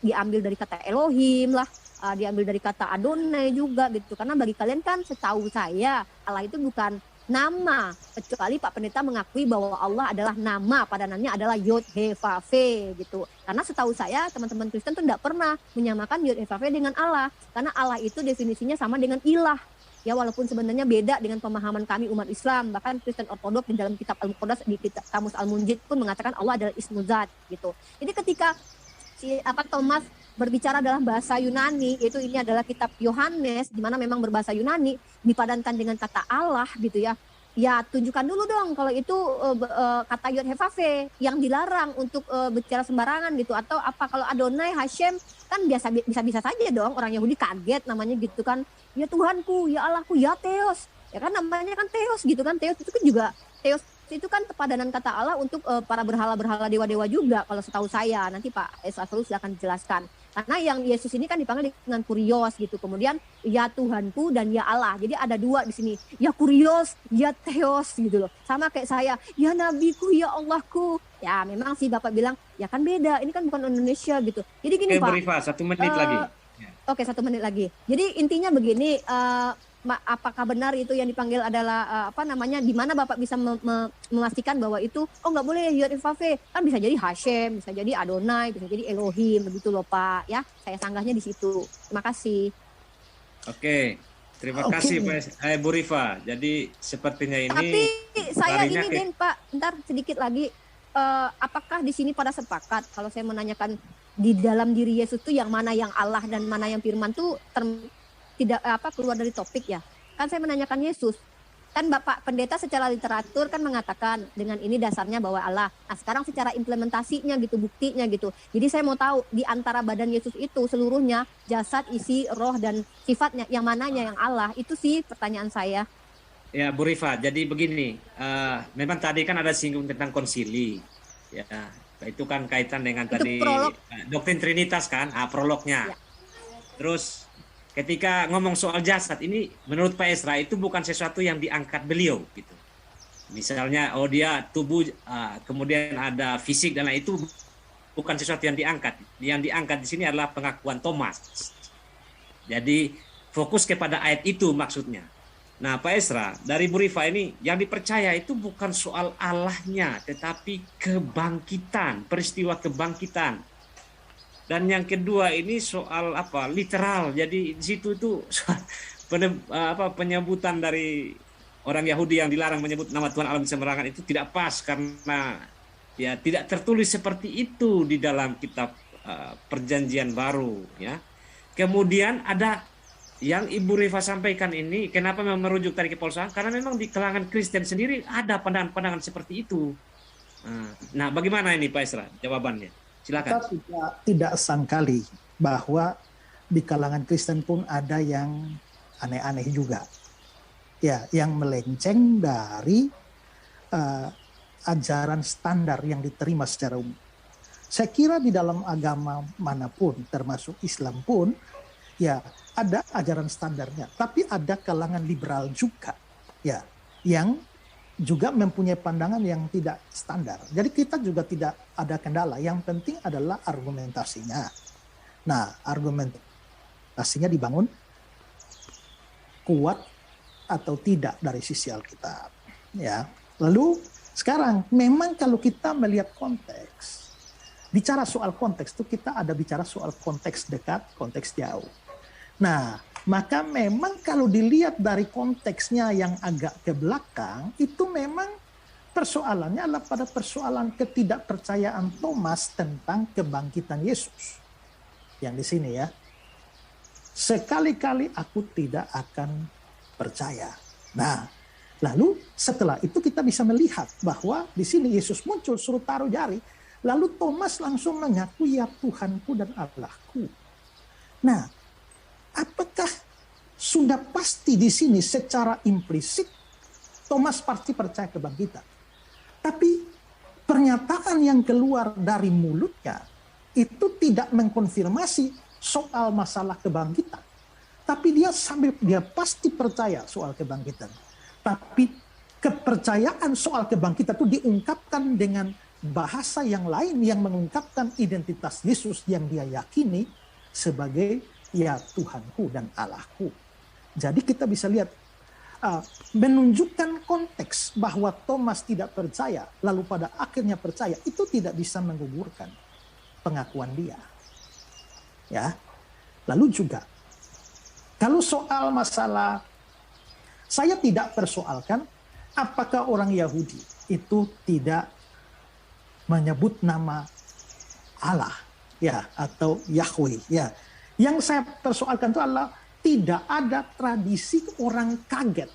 diambil dari kata Elohim lah, diambil dari kata Adonai juga gitu. Karena bagi kalian kan setahu saya Allah itu bukan nama, kecuali Pak Pendeta mengakui bahwa Allah adalah nama, padanannya adalah Yod He Fa Fe gitu. Karena setahu saya teman-teman Kristen tuh tidak pernah menyamakan Yod He Fa Fe dengan Allah, karena Allah itu definisinya sama dengan ilah. Ya walaupun sebenarnya beda dengan pemahaman kami umat Islam, bahkan Kristen Ortodok di dalam kitab Al-Muqaddas di kitab Kamus Al-Munjid pun mengatakan Allah adalah Ismu Zat gitu. Jadi ketika Thomas berbicara dalam bahasa Yunani, yaitu ini adalah kitab Yohanes di mana memang berbahasa Yunani dipadankan dengan kata Allah gitu ya. Ya tunjukkan dulu dong kalau itu kata Yod He Fa Fe yang dilarang untuk bicara sembarangan gitu, atau apa kalau Adonai, Hashem kan bisa saja dong orang Yahudi kaget namanya gitu kan. Ya Tuhanku, ya Allahku, ya Theos. Ya kan namanya kan Theos gitu kan. Theos itu kan juga Theos itu kan padanan kata Allah untuk para berhala-berhala dewa-dewa juga kalau setahu saya. Nanti Pak Esra silakan dijelaskan. Karena yang Yesus ini kan dipanggil dengan Kurios gitu. Kemudian ya Tuhanku dan ya Allah. Jadi ada dua di sini. Ya Kurios, ya Theos gitu loh. Sama kayak saya, ya Nabiku, ya Allahku. Ya memang sih Bapak bilang, ya kan beda. Ini kan bukan Indonesia gitu. Jadi gini Pak. Rifa, 1 menit lagi. Oke, 1 menit lagi. Jadi intinya begini, apakah benar itu yang dipanggil adalah di mana Bapak bisa memastikan bahwa itu nggak boleh Yod He Fa Fe, kan bisa jadi Hashem, bisa jadi Adonai, bisa jadi Elohim, begitu loh Pak ya. Saya sanggahnya di situ. Terima kasih. Oke. Terima kasih Pak Bu Rifa. Jadi sepertinya ini. Tapi saya ini Den Pak, ntar sedikit lagi. Apakah di sini pada sepakat kalau saya menanyakan di dalam diri Yesus tuh yang mana yang Allah dan mana yang Firman tuh tidak keluar dari topik ya. Kan saya menanyakan Yesus. Kan Bapak Pendeta secara literatur kan mengatakan dengan ini dasarnya bahwa Allah. Nah sekarang secara implementasinya gitu, buktinya gitu. Jadi saya mau tahu di antara badan Yesus itu seluruhnya jasad, isi, roh dan sifatnya yang mananya yang Allah. Itu sih pertanyaan saya. Ya Bu Rifa, jadi begini. Memang tadi kan ada singgung tentang konsili. Ya, itu kan kaitan dengan itu tadi doktrin Trinitas kan, prolognya. Ya. Terus ketika ngomong soal jasad ini menurut Pak Esra itu bukan sesuatu yang diangkat beliau gitu. Misalnya dia tubuh kemudian ada fisik dan lain, itu bukan sesuatu yang diangkat. Yang diangkat di sini adalah pengakuan Thomas. Jadi fokus kepada ayat itu maksudnya. Nah Pak Esra dari Bu Rifa ini yang dipercaya itu bukan soal Allahnya tetapi kebangkitan, peristiwa kebangkitan. Dan yang kedua ini soal literal. Jadi di situ itu penyebutan dari orang Yahudi yang dilarang menyebut nama Tuhan alam sembarangan itu tidak pas karena ya tidak tertulis seperti itu di dalam kitab Perjanjian Baru ya. Kemudian ada yang Ibu Rifa sampaikan ini kenapa memang merujuk tadi ke Paulus, karena memang di kalangan Kristen sendiri ada pandangan-pandangan seperti itu. Nah, bagaimana ini Pak Esra jawabannya? Silakan. Kita tidak sangkali bahwa di kalangan Kristen pun ada yang aneh-aneh juga. Ya, yang melenceng dari ajaran standar yang diterima secara umum. Saya kira di dalam agama manapun, termasuk Islam pun, ya ada ajaran standarnya. Tapi ada kalangan liberal juga, ya, yang juga mempunyai pandangan yang tidak standar. Jadi kita juga tidak ada kendala. Yang penting adalah argumentasinya. Nah, argumentasinya dibangun kuat atau tidak dari sisi Alkitab. Ya. Lalu sekarang memang kalau kita melihat konteks, bicara soal konteks itu kita ada bicara soal konteks dekat, konteks jauh. Nah, maka memang kalau dilihat dari konteksnya yang agak ke belakang, itu memang persoalannya adalah pada persoalan ketidakpercayaan Thomas tentang kebangkitan Yesus. Yang di sini ya, sekali-kali aku tidak akan percaya. Nah, lalu setelah itu kita bisa melihat bahwa di sini Yesus muncul suruh taruh jari, lalu Thomas langsung mengaku, ya Tuhanku dan Allahku. Nah, apakah sudah pasti di sini secara implisit Thomas pasti percaya kebangkitan? Tapi pernyataan yang keluar dari mulutnya itu tidak mengkonfirmasi soal masalah kebangkitan. Tapi dia pasti percaya soal kebangkitan. Tapi kepercayaan soal kebangkitan itu diungkapkan dengan bahasa yang lain yang mengungkapkan identitas Yesus yang dia yakini sebagai ya Tuhanku dan Allahku. Jadi kita bisa lihat menunjukkan konteks bahwa Thomas tidak percaya lalu pada akhirnya percaya itu tidak bisa menggugurkan pengakuan dia. Ya. Lalu juga kalau soal masalah, saya tidak persoalkan apakah orang Yahudi itu tidak menyebut nama Allah ya atau Yahweh ya. Yang saya persoalkan itu adalah tidak ada tradisi orang kaget,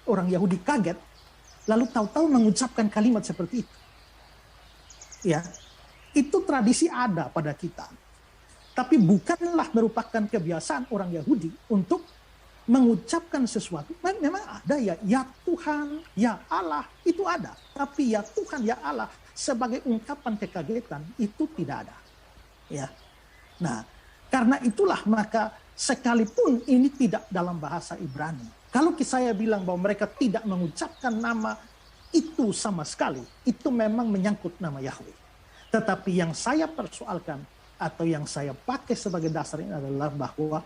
orang Yahudi kaget lalu tahu-tahu mengucapkan kalimat seperti itu. Ya. Itu tradisi ada pada kita. Tapi bukanlah merupakan kebiasaan orang Yahudi untuk mengucapkan sesuatu. Memang ada ya Tuhan, ya Allah, itu ada. Tapi ya Tuhan, ya Allah sebagai ungkapan kekagetan itu tidak ada. Ya. Nah, karena itulah maka sekalipun ini tidak dalam bahasa Ibrani. Kalau saya bilang bahwa mereka tidak mengucapkan nama itu sama sekali, itu memang menyangkut nama Yahweh. Tetapi yang saya persoalkan atau yang saya pakai sebagai dasar ini adalah bahwa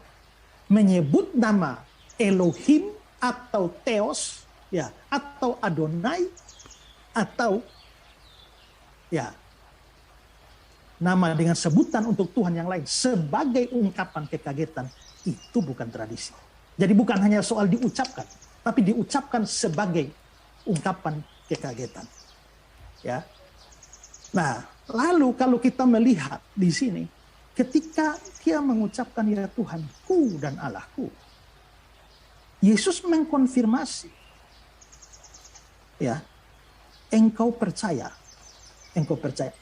menyebut nama Elohim atau Theos ya atau Adonai atau ya nama dengan sebutan untuk Tuhan yang lain sebagai ungkapan kekagetan itu bukan tradisi. Jadi bukan hanya soal diucapkan, tapi diucapkan sebagai ungkapan kekagetan. Ya. Nah, lalu kalau kita melihat di sini, ketika dia mengucapkan ya Tuhanku dan Allahku, Yesus mengkonfirmasi, ya, engkau percaya.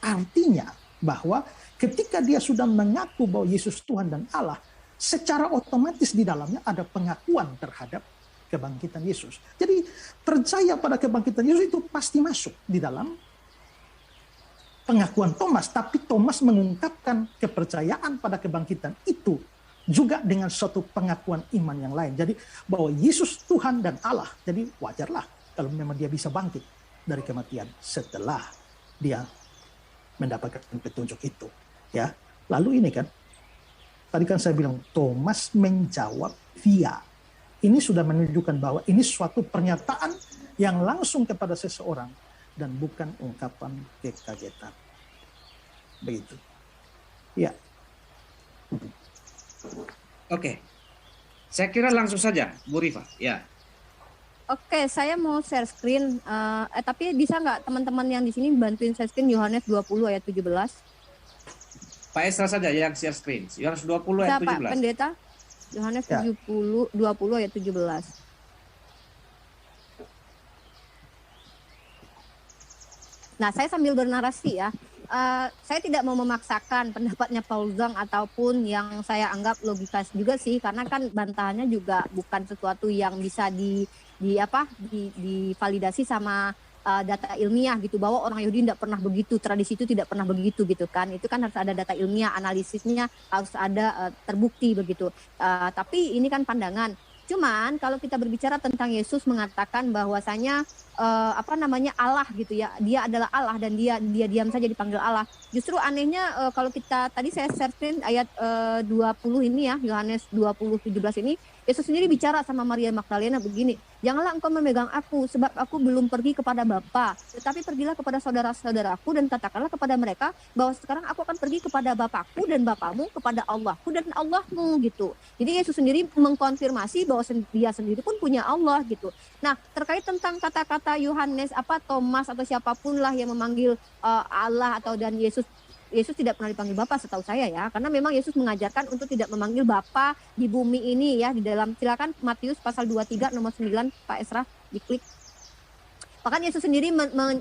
Artinya bahwa ketika dia sudah mengaku bahwa Yesus Tuhan dan Allah, secara otomatis di dalamnya ada pengakuan terhadap kebangkitan Yesus. Jadi percaya pada kebangkitan Yesus itu pasti masuk di dalam pengakuan Thomas, tapi Thomas mengungkapkan kepercayaan pada kebangkitan itu juga dengan suatu pengakuan iman yang lain. Jadi bahwa Yesus Tuhan dan Allah, jadi wajarlah kalau memang dia bisa bangkit dari kematian setelah dia mendapatkan petunjuk itu. Ya, lalu ini kan, tadi kan saya bilang Thomas menjawab via. Ini sudah menunjukkan bahwa ini suatu pernyataan yang langsung kepada seseorang dan bukan ungkapan kekagetan. Begitu. Ya. Oke. Saya kira langsung saja, Bu Rifa. Ya. Oke, saya mau share screen. Tapi bisa nggak teman-teman yang di sini bantuin share screen Yohanes 20 ayat 17? Pak Esra saja yang share screen. Yohanes 20 ayat 17. Pak Pendeta. Yohanes 20 ayat 17. Nah, saya sambil bernarasi ya. Saya tidak mau memaksakan pendapatnya Paul Zhang ataupun yang saya anggap logika juga sih, karena kan bantahannya juga bukan sesuatu yang bisa divalidasi sama data ilmiah gitu, bahwa orang Yahudi tidak pernah begitu, tradisi itu tidak pernah begitu gitu kan. Itu kan harus ada data ilmiah, analisisnya harus ada terbukti begitu. Tapi ini kan pandangan. Cuman kalau kita berbicara tentang Yesus mengatakan bahwasanya Allah gitu ya, dia adalah Allah dan dia diam saja dipanggil Allah. Justru anehnya kalau kita tadi saya searching ayat 20 ini ya, Yohanes 20:17 ini, Yesus sendiri bicara sama Maria Magdalena begini, janganlah engkau memegang aku sebab aku belum pergi kepada Bapa, tetapi pergilah kepada saudara-saudaraku dan katakanlah kepada mereka bahwa sekarang aku akan pergi kepada Bapakku dan Bapamu, kepada Allahku dan Allahmu gitu. Jadi Yesus sendiri mengkonfirmasi bahwa dia sendiri pun punya Allah gitu. Nah, terkait tentang kata-kata Yohanes Thomas atau siapapun lah yang memanggil Allah atau dan Yesus tidak pernah dipanggil Bapa setahu saya ya, karena memang Yesus mengajarkan untuk tidak memanggil Bapa di bumi ini ya, di dalam, silakan Matius pasal 23 nomor 9 Pak Esra diklik. Bahkan Yesus sendiri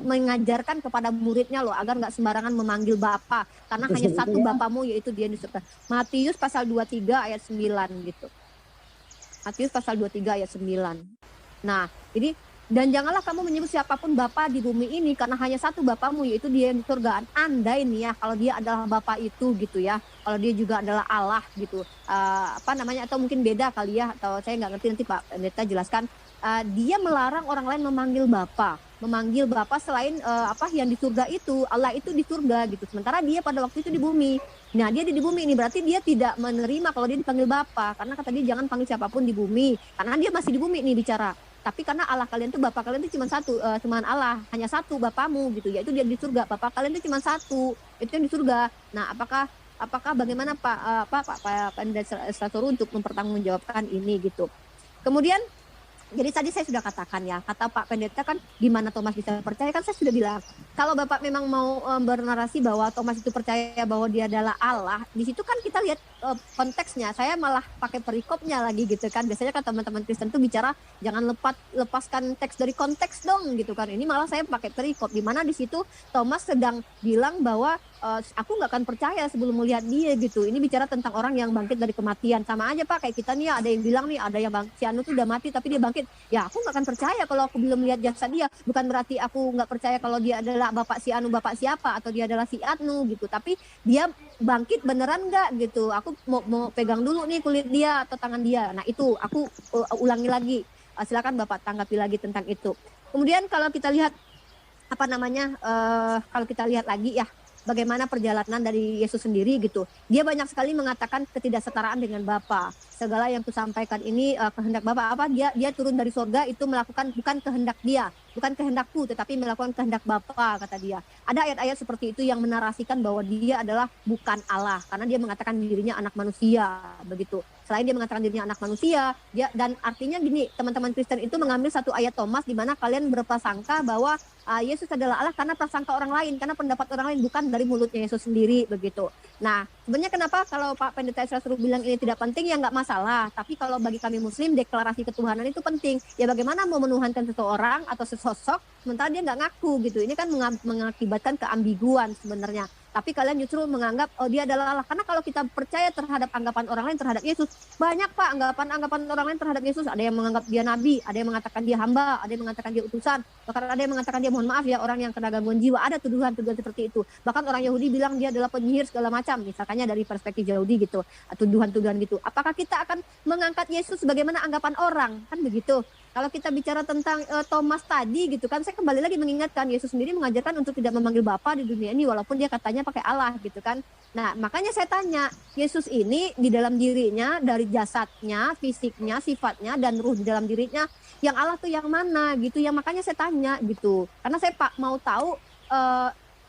mengajarkan kepada muridnya loh agar nggak sembarangan memanggil Bapa, karena hanya satu Bapamu yaitu Dia di surga. Matius pasal 23 ayat 9 gitu. Matius pasal 23 ayat 9. Nah, jadi dan janganlah kamu menyebut siapapun Bapa di bumi ini karena hanya satu Bapamu yaitu Dia yang di surga. Andai nih ya kalau Dia adalah Bapa itu gitu ya, kalau Dia juga adalah Allah gitu, atau mungkin beda kali ya, atau saya nggak ngerti, nanti Pak Pendeta jelaskan. Dia melarang orang lain memanggil Bapa selain yang di surga itu, Allah itu di surga gitu. Sementara Dia pada waktu itu di bumi. Nah, Dia di bumi ini berarti Dia tidak menerima kalau Dia dipanggil Bapa, karena kata Dia jangan panggil siapapun di bumi, karena Dia masih di bumi nih bicara. Tapi karena Allah kalian tuh, Bapa kalian tuh cuma satu, cuma Allah, hanya satu Bapamu gitu, yaitu Dia di surga. Bapa kalian tuh cuma satu, itu yang di surga. Nah, apakah bagaimana Pak Pendeta Sratoro untuk mempertanggungjawabkan ini gitu. Kemudian jadi tadi saya sudah katakan ya, kata Pak Pendeta kan di mana Thomas bisa percaya, kan saya sudah bilang kalau Bapak memang mau bernarasi bahwa Thomas itu percaya bahwa dia adalah Allah, di situ kan kita lihat konteksnya. Saya malah pakai perikopnya lagi gitu kan. Biasanya kan teman-teman Kristen tuh bicara jangan lepaskan teks dari konteks dong gitu kan. Ini malah saya pakai perikop di mana di situ Thomas sedang bilang bahwa aku nggak akan percaya sebelum melihat Dia gitu. Ini bicara tentang orang yang bangkit dari kematian. Sama aja Pak kayak kita nih, ada yang bilang nih, ada yang si Anu tuh udah mati tapi dia bangkit. Ya aku nggak akan percaya kalau aku belum lihat jasad dia. Bukan berarti aku nggak percaya kalau dia adalah bapak si Anu, bapak siapa, atau dia adalah si Anu gitu. Tapi dia bangkit beneran nggak gitu. Aku mau pegang dulu nih kulit dia atau tangan dia. Nah itu aku ulangi lagi. Silakan Bapak tanggapi lagi tentang itu. Kemudian kalau kita lihat kalau kita lihat lagi ya, bagaimana perjalanan dari Yesus sendiri gitu. Dia banyak sekali mengatakan ketidaksetaraan dengan Bapa. Segala yang kusampaikan ini kehendak Bapa. Dia turun dari surga itu melakukan bukan kehendak dia, bukan kehendakku, tetapi melakukan kehendak Bapa, kata dia. Ada ayat-ayat seperti itu yang menarasikan bahwa dia adalah bukan Allah, karena dia mengatakan dirinya anak manusia, begitu. Selain dia mengatakan dirinya anak manusia, dan artinya gini, teman-teman Kristen itu mengambil satu ayat Thomas di mana kalian berprasangka bahwa Yesus adalah Allah karena prasangka orang lain, karena pendapat orang lain, bukan dari mulutnya Yesus sendiri, begitu. Nah, sebenarnya kenapa kalau Pak Pendeta Sratoro bilang ini tidak penting, ya nggak masalah. Tapi kalau bagi kami Muslim, deklarasi ketuhanan itu penting. Ya bagaimana mau menuhankan seseorang atau sesosok, sementara dia nggak ngaku gitu. Ini kan mengakibatkan keambiguan sebenarnya. Tapi kalian justru menganggap dia adalah Allah. Karena kalau kita percaya terhadap anggapan orang lain terhadap Yesus, banyak Pak anggapan orang lain terhadap Yesus. Ada yang menganggap dia nabi, ada yang mengatakan dia hamba, ada yang mengatakan dia utusan, bahkan ada yang mengatakan dia, mohon maaf ya, orang yang kena gangguan jiwa. Ada tuduhan-tuduhan seperti itu. Bahkan orang Yahudi bilang dia adalah penyihir segala macam, misalkannya dari perspektif Yahudi gitu, tuduhan-tuduhan gitu. Apakah kita akan mengangkat Yesus sebagaimana anggapan orang? Kan begitu. Kalau kita bicara tentang Thomas tadi gitu kan, saya kembali lagi mengingatkan Yesus sendiri mengajarkan untuk tidak memanggil Bapa di dunia ini walaupun dia katanya pakai Allah gitu kan. Nah, makanya saya tanya, Yesus ini di dalam dirinya, dari jasadnya, fisiknya, sifatnya, dan ruh di dalam dirinya, yang Allah tuh yang mana gitu. Yang makanya saya tanya gitu. Karena saya mau tahu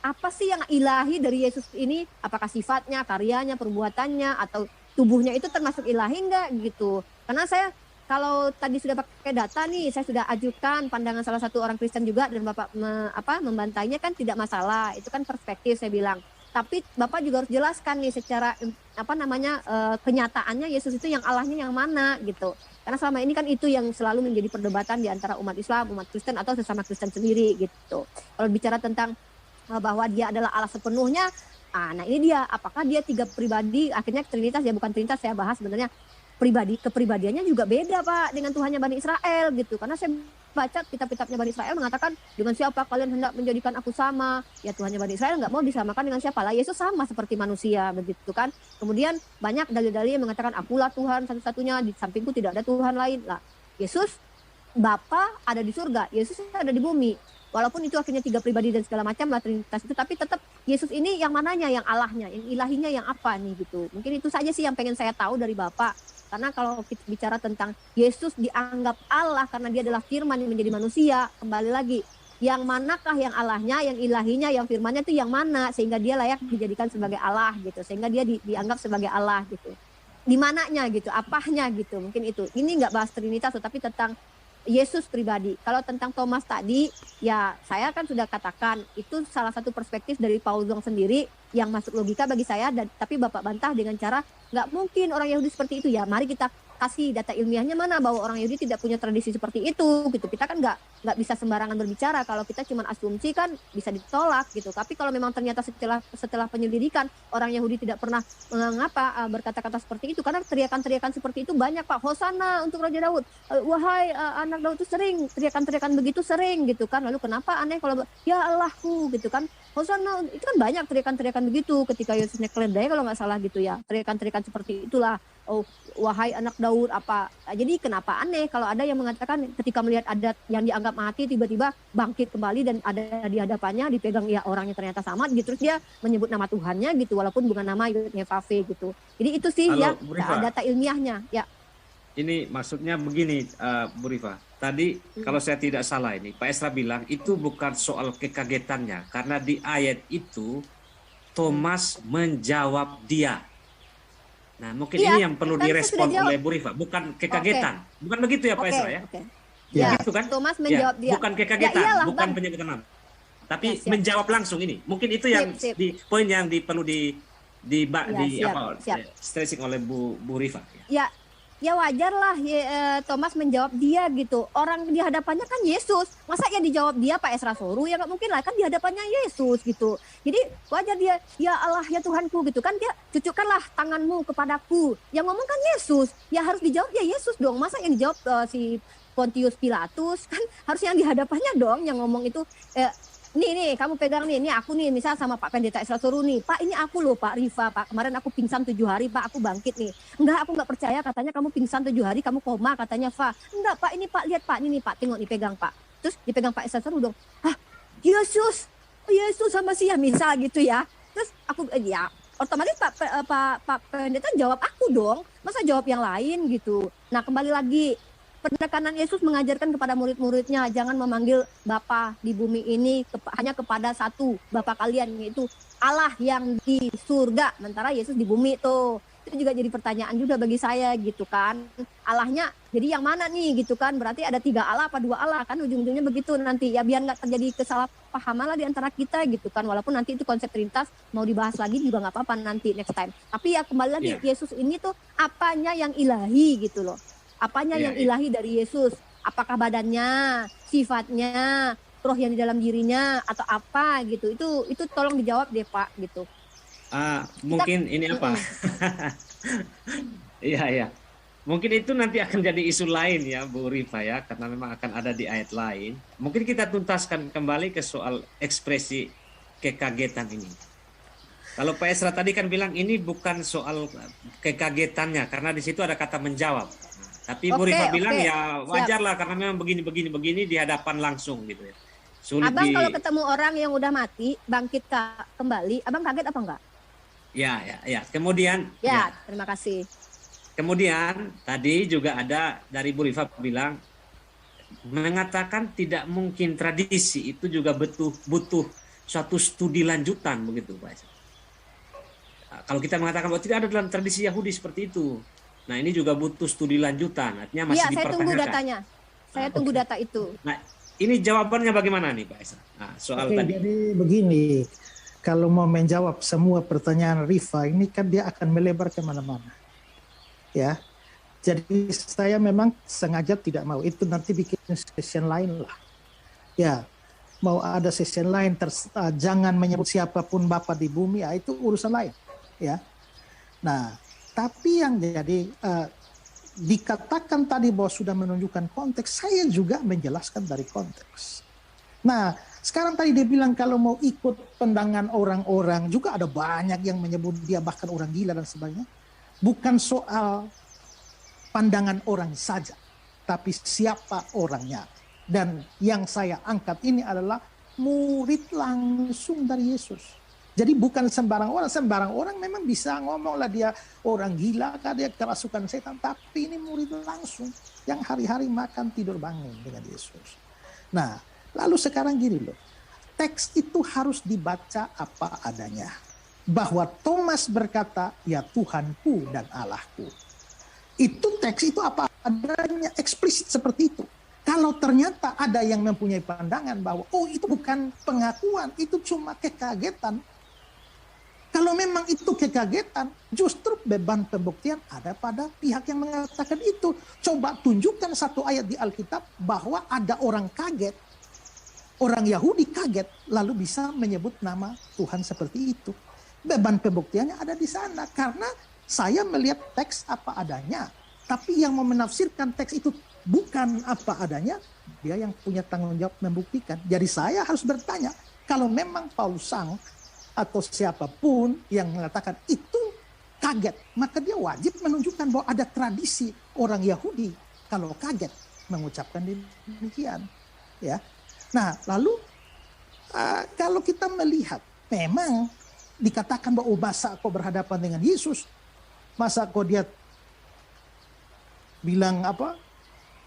apa sih yang ilahi dari Yesus ini? Apakah sifatnya, karyanya, perbuatannya, atau tubuhnya itu termasuk ilahi enggak gitu. Karena saya kalau tadi sudah pakai data nih, saya sudah ajukan pandangan salah satu orang Kristen juga, dan Bapak membantainya kan tidak masalah. Itu kan perspektif saya bilang. Tapi Bapak juga harus jelaskan nih secara kenyataannya Yesus itu yang Allahnya yang mana gitu. Karena selama ini kan itu yang selalu menjadi perdebatan di antara umat Islam, umat Kristen, atau sesama Kristen sendiri gitu. Kalau bicara tentang bahwa dia adalah Allah sepenuhnya, nah ini dia, apakah dia tiga pribadi, akhirnya Trinitas, ya bukan Trinitas saya bahas sebenarnya. kepribadiannya juga beda Pak dengan Tuhannya Bani Israel gitu. Karena saya baca kitab-kitabnya Bani Israel mengatakan dengan siapa kalian hendak menjadikan aku sama, ya Tuhannya Bani Israel nggak mau disamakan dengan siapa lah. Yesus sama seperti manusia begitu kan. Kemudian banyak dalil-dalil yang mengatakan akulah Tuhan satu-satunya, di sampingku tidak ada Tuhan lain lah. Yesus Bapa ada di surga, Yesus ada di bumi. Walaupun itu akhirnya 3 pribadi dan segala macam lah Trinitas itu, tapi tetap Yesus ini yang mananya, yang Allahnya, yang ilahinya yang apa nih gitu. Mungkin itu saja sih yang pengen saya tahu dari Bapak. Karena kalau kita bicara tentang Yesus dianggap Allah karena dia adalah firman yang menjadi manusia, kembali lagi, yang manakah yang Allahnya, yang ilahinya, yang firmannya itu yang mana sehingga dia layak dijadikan sebagai Allah gitu, sehingga dia dianggap sebagai Allah gitu. Di mananya gitu, apanya gitu, mungkin itu. Ini nggak bahas Trinitas tapi tentang Yesus pribadi. Kalau tentang Thomas tadi, ya saya kan sudah katakan itu salah satu perspektif dari Paul Zong sendiri yang masuk logika bagi saya, dan tapi Bapak bantah dengan cara nggak mungkin orang Yahudi seperti itu. Ya mari kita kasih data ilmiahnya mana bahwa orang Yahudi tidak punya tradisi seperti itu gitu. Kita kan nggak bisa sembarangan berbicara. Kalau kita cuma asumsi kan bisa ditolak gitu. Tapi kalau memang ternyata setelah penyelidikan orang Yahudi tidak pernah berkata-kata seperti itu, karena teriakan-teriakan seperti itu banyak Pak. Hosana untuk Raja Daud, wahai anak Daud, itu sering teriakan-teriakan begitu sering gitu kan. Lalu kenapa aneh kalau ya Allahku gitu kan, Hosana itu kan banyak teriakan-teriakan begitu ketika Yesus naik keledai kalau nggak salah gitu ya, teriakan-teriakan seperti itulah. Oh, wahai anak Daud apa. Jadi kenapa aneh kalau ada yang mengatakan ketika melihat adat yang dianggap mati tiba-tiba bangkit kembali dan ada di hadapannya dipegang ya orangnya ternyata sama gitu, terus dia menyebut nama Tuhannya gitu walaupun bukan nama Yud-Heh-Vave gitu. Jadi itu sih ya data ilmiahnya ya. Ini maksudnya begini Bu Rifa. Tadi kalau saya tidak salah ini Pak Esra bilang itu bukan soal kekagetannya, karena di ayat itu Thomas menjawab dia. Nah, mungkin ini yang perlu direspon oleh Bu Rifa, bukan kekagetan. Bukan begitu ya Pak Esra ya? Ya, begitu kan? Thomas menjawab dia. Bukan kekagetan, ya, bukan penyebutan nama. Tapi menjawab langsung ini. Mungkin itu yang di poin yang perlu stressing oleh Bu Rifa. Ya wajar lah Thomas menjawab dia gitu. Orang di hadapannya kan Yesus. Masa yang dijawab dia Pak Esra Soru? Ya nggak mungkin lah, kan di hadapannya Yesus gitu. Jadi wajar dia, ya Allah ya Tuhanku gitu kan. Dia cucukkanlah tanganmu kepadaku. Yang ngomong kan Yesus. Ya harus dijawab ya Yesus dong. Masa yang dijawab si Pontius Pilatus? Kan harus yang di hadapannya dong yang ngomong itu. Nih kamu pegang nih, ini aku nih misal sama Pak Pendeta Esra Soru nih. Pak ini aku loh Pak Rifa, Pak kemarin aku pingsan 7 hari Pak, aku bangkit nih. Enggak, aku nggak percaya, katanya kamu pingsan 7 hari, kamu koma katanya Fa. Enggak Pak, ini Pak lihat Pak, ini nih Pak, tengok nih pegang Pak. Terus dipegang Pak Esra Soru dong. Hah, Yesus sama Sia misal gitu ya. Terus aku ya otomatis Pak Pendeta jawab aku dong, masa jawab yang lain gitu. Nah kembali lagi, penekanan Yesus mengajarkan kepada murid-muridnya jangan memanggil Bapa di bumi ini hanya kepada satu Bapa kalian, yaitu Allah yang di surga, sementara Yesus di bumi tuh. Itu juga jadi pertanyaan juga bagi saya gitu kan. Allahnya jadi yang mana nih gitu kan, berarti ada 3 Allah apa 2 Allah kan, ujung-ujungnya begitu nanti ya, biar nggak terjadi kesalahpahaman lah di antara kita gitu kan. Walaupun nanti itu konsep Trinitas mau dibahas lagi juga nggak apa-apa nanti next time. Tapi ya kembali lagi Yesus ini tuh apanya yang ilahi gitu loh. Apanya yang ilahi dari Yesus? Apakah badannya, sifatnya, roh yang di dalam dirinya, atau apa gitu? Itu tolong dijawab deh Pak gitu. Mungkin ini apa? Iya. Mungkin itu nanti akan jadi isu lain ya Bu Rifa ya, karena memang akan ada di ayat lain. Mungkin kita tuntaskan kembali ke soal ekspresi kekagetan ini. Kalau Pak Esra tadi kan bilang ini bukan soal kekagetannya, karena di situ ada kata menjawab. Tapi Bu Rifa bilang ya wajar lah karena memang begini di hadapan langsung gitu ya. Sulit Abang kalau ketemu orang yang udah mati bangkit kembali, Abang kaget apa enggak? Ya. Kemudian terima kasih. Kemudian tadi juga ada dari Bu Rifa bilang mengatakan tidak mungkin tradisi itu juga butuh suatu studi lanjutan begitu Pak. Kalau kita mengatakan bahwa tidak ada dalam tradisi Yahudi seperti itu. Nah ini juga butuh studi lanjutan, artinya masih dipertanyakan. Saya tunggu datanya. Saya tunggu data itu. Nah ini jawabannya bagaimana nih Pak Esra? Nah, soal tadi. Jadi begini, kalau mau menjawab semua pertanyaan Rifa ini kan dia akan melebar kemana-mana. Ya, jadi saya memang sengaja tidak mau. Itu nanti bikin session lain lah. Ya, mau ada session lain, jangan menyebut siapapun Bapa di bumi, itu urusan lain. Ya, nah. Tapi yang jadi dikatakan tadi bahwa sudah menunjukkan konteks, saya juga menjelaskan dari konteks. Nah, sekarang tadi dia bilang kalau mau ikut pandangan orang-orang, juga ada banyak yang menyebut dia bahkan orang gila dan sebagainya. Bukan soal pandangan orang saja, tapi siapa orangnya. Dan yang saya angkat ini adalah murid langsung dari Yesus. Jadi bukan sembarang orang memang bisa ngomong lah dia orang gila, dia kerasukan setan, tapi ini murid langsung yang hari-hari makan tidur bangun dengan Yesus. Nah, lalu sekarang gini loh, teks itu harus dibaca apa adanya. Bahwa Thomas berkata, ya Tuhanku dan Allahku. Itu teks itu apa adanya, eksplisit seperti itu. Kalau ternyata ada yang mempunyai pandangan bahwa, oh itu bukan pengakuan, itu cuma kekagetan. Kalau memang itu kekagetan, justru beban pembuktian ada pada pihak yang mengatakan itu. Coba tunjukkan satu ayat di Alkitab bahwa ada orang kaget, orang Yahudi kaget, lalu bisa menyebut nama Tuhan seperti itu. Beban pembuktiannya ada di sana, karena saya melihat teks apa adanya. Tapi yang mau menafsirkan teks itu bukan apa adanya, dia yang punya tanggung jawab membuktikan. Jadi saya harus bertanya, kalau memang Paulus sang atau siapapun yang mengatakan itu kaget, maka dia wajib menunjukkan bahwa ada tradisi orang Yahudi kalau kaget mengucapkan demikian, ya. Nah, lalu kalau kita melihat memang dikatakan bahwa masa kau berhadapan dengan Yesus, masa kau dia bilang apa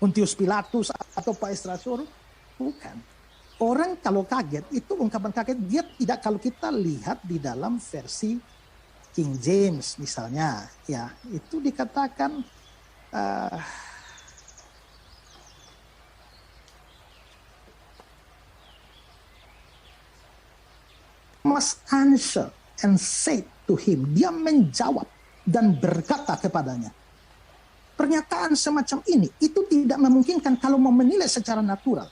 Pontius Pilatus atau Pak Estrasorus, bukan. Orang kalau kaget, itu ungkapan kaget, dia tidak, kalau kita lihat di dalam versi King James misalnya, ya itu dikatakan must answer and say to him, dia menjawab dan berkata kepadanya. Pernyataan semacam ini, itu tidak memungkinkan kalau mau menilai secara natural.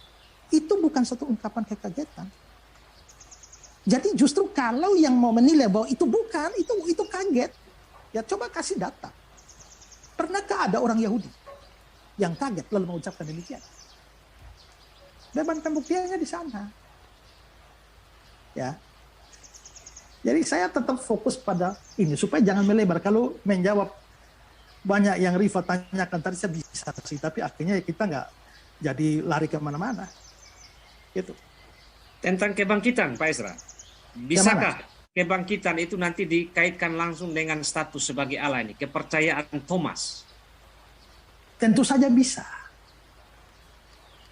Itu bukan satu ungkapan kekagetan. Jadi justru kalau yang mau menilai bahwa itu bukan, itu kaget. Ya coba kasih data. Pernahkah ada orang Yahudi yang kaget lalu mengucapkan demikian? Beban pembuktiannya di sana. Ya. Jadi saya tetap fokus pada ini supaya jangan melebar. Kalau menjawab banyak yang Rifa tanyakan tadi saya bisa sih, tapi akhirnya kita nggak jadi lari kemana-mana. Gitu. Tentang kebangkitan, Pak Esra, bisakah kebangkitan itu nanti dikaitkan langsung dengan status sebagai Allah ini, kepercayaan Thomas? Tentu saja bisa.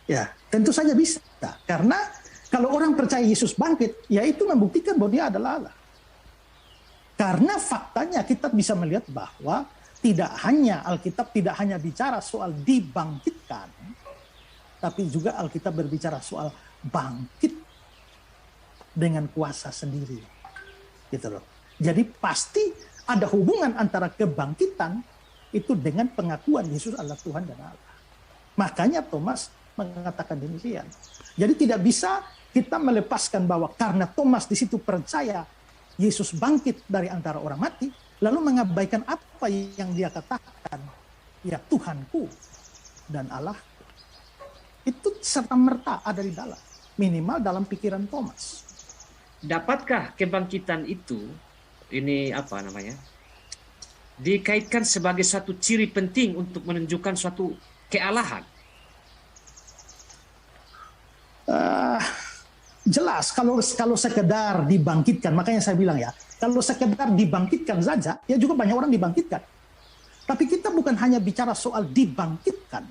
Ya, tentu saja bisa. Karena kalau orang percaya Yesus bangkit, ya itu membuktikan bahwa dia adalah Allah. Karena faktanya kita bisa melihat bahwa Alkitab tidak hanya bicara soal dibangkitkan, tapi juga Alkitab berbicara soal bangkit dengan kuasa sendiri, gitu loh. Jadi pasti ada hubungan antara kebangkitan itu dengan pengakuan Yesus adalah Tuhan dan Allah. Makanya Thomas mengatakan demikian. Jadi tidak bisa kita melepaskan bahwa karena Thomas di situ percaya Yesus bangkit dari antara orang mati, lalu mengabaikan apa yang dia katakan, ya Tuhanku dan Allah. Itu serta-merta ada di dalam. Minimal dalam pikiran Thomas. Dapatkah kebangkitan itu, ini apa namanya, dikaitkan sebagai satu ciri penting untuk menunjukkan suatu kealahan? Jelas, kalau sekedar dibangkitkan, makanya saya bilang ya, kalau sekedar dibangkitkan saja, ya juga banyak orang dibangkitkan. Tapi kita bukan hanya bicara soal dibangkitkan,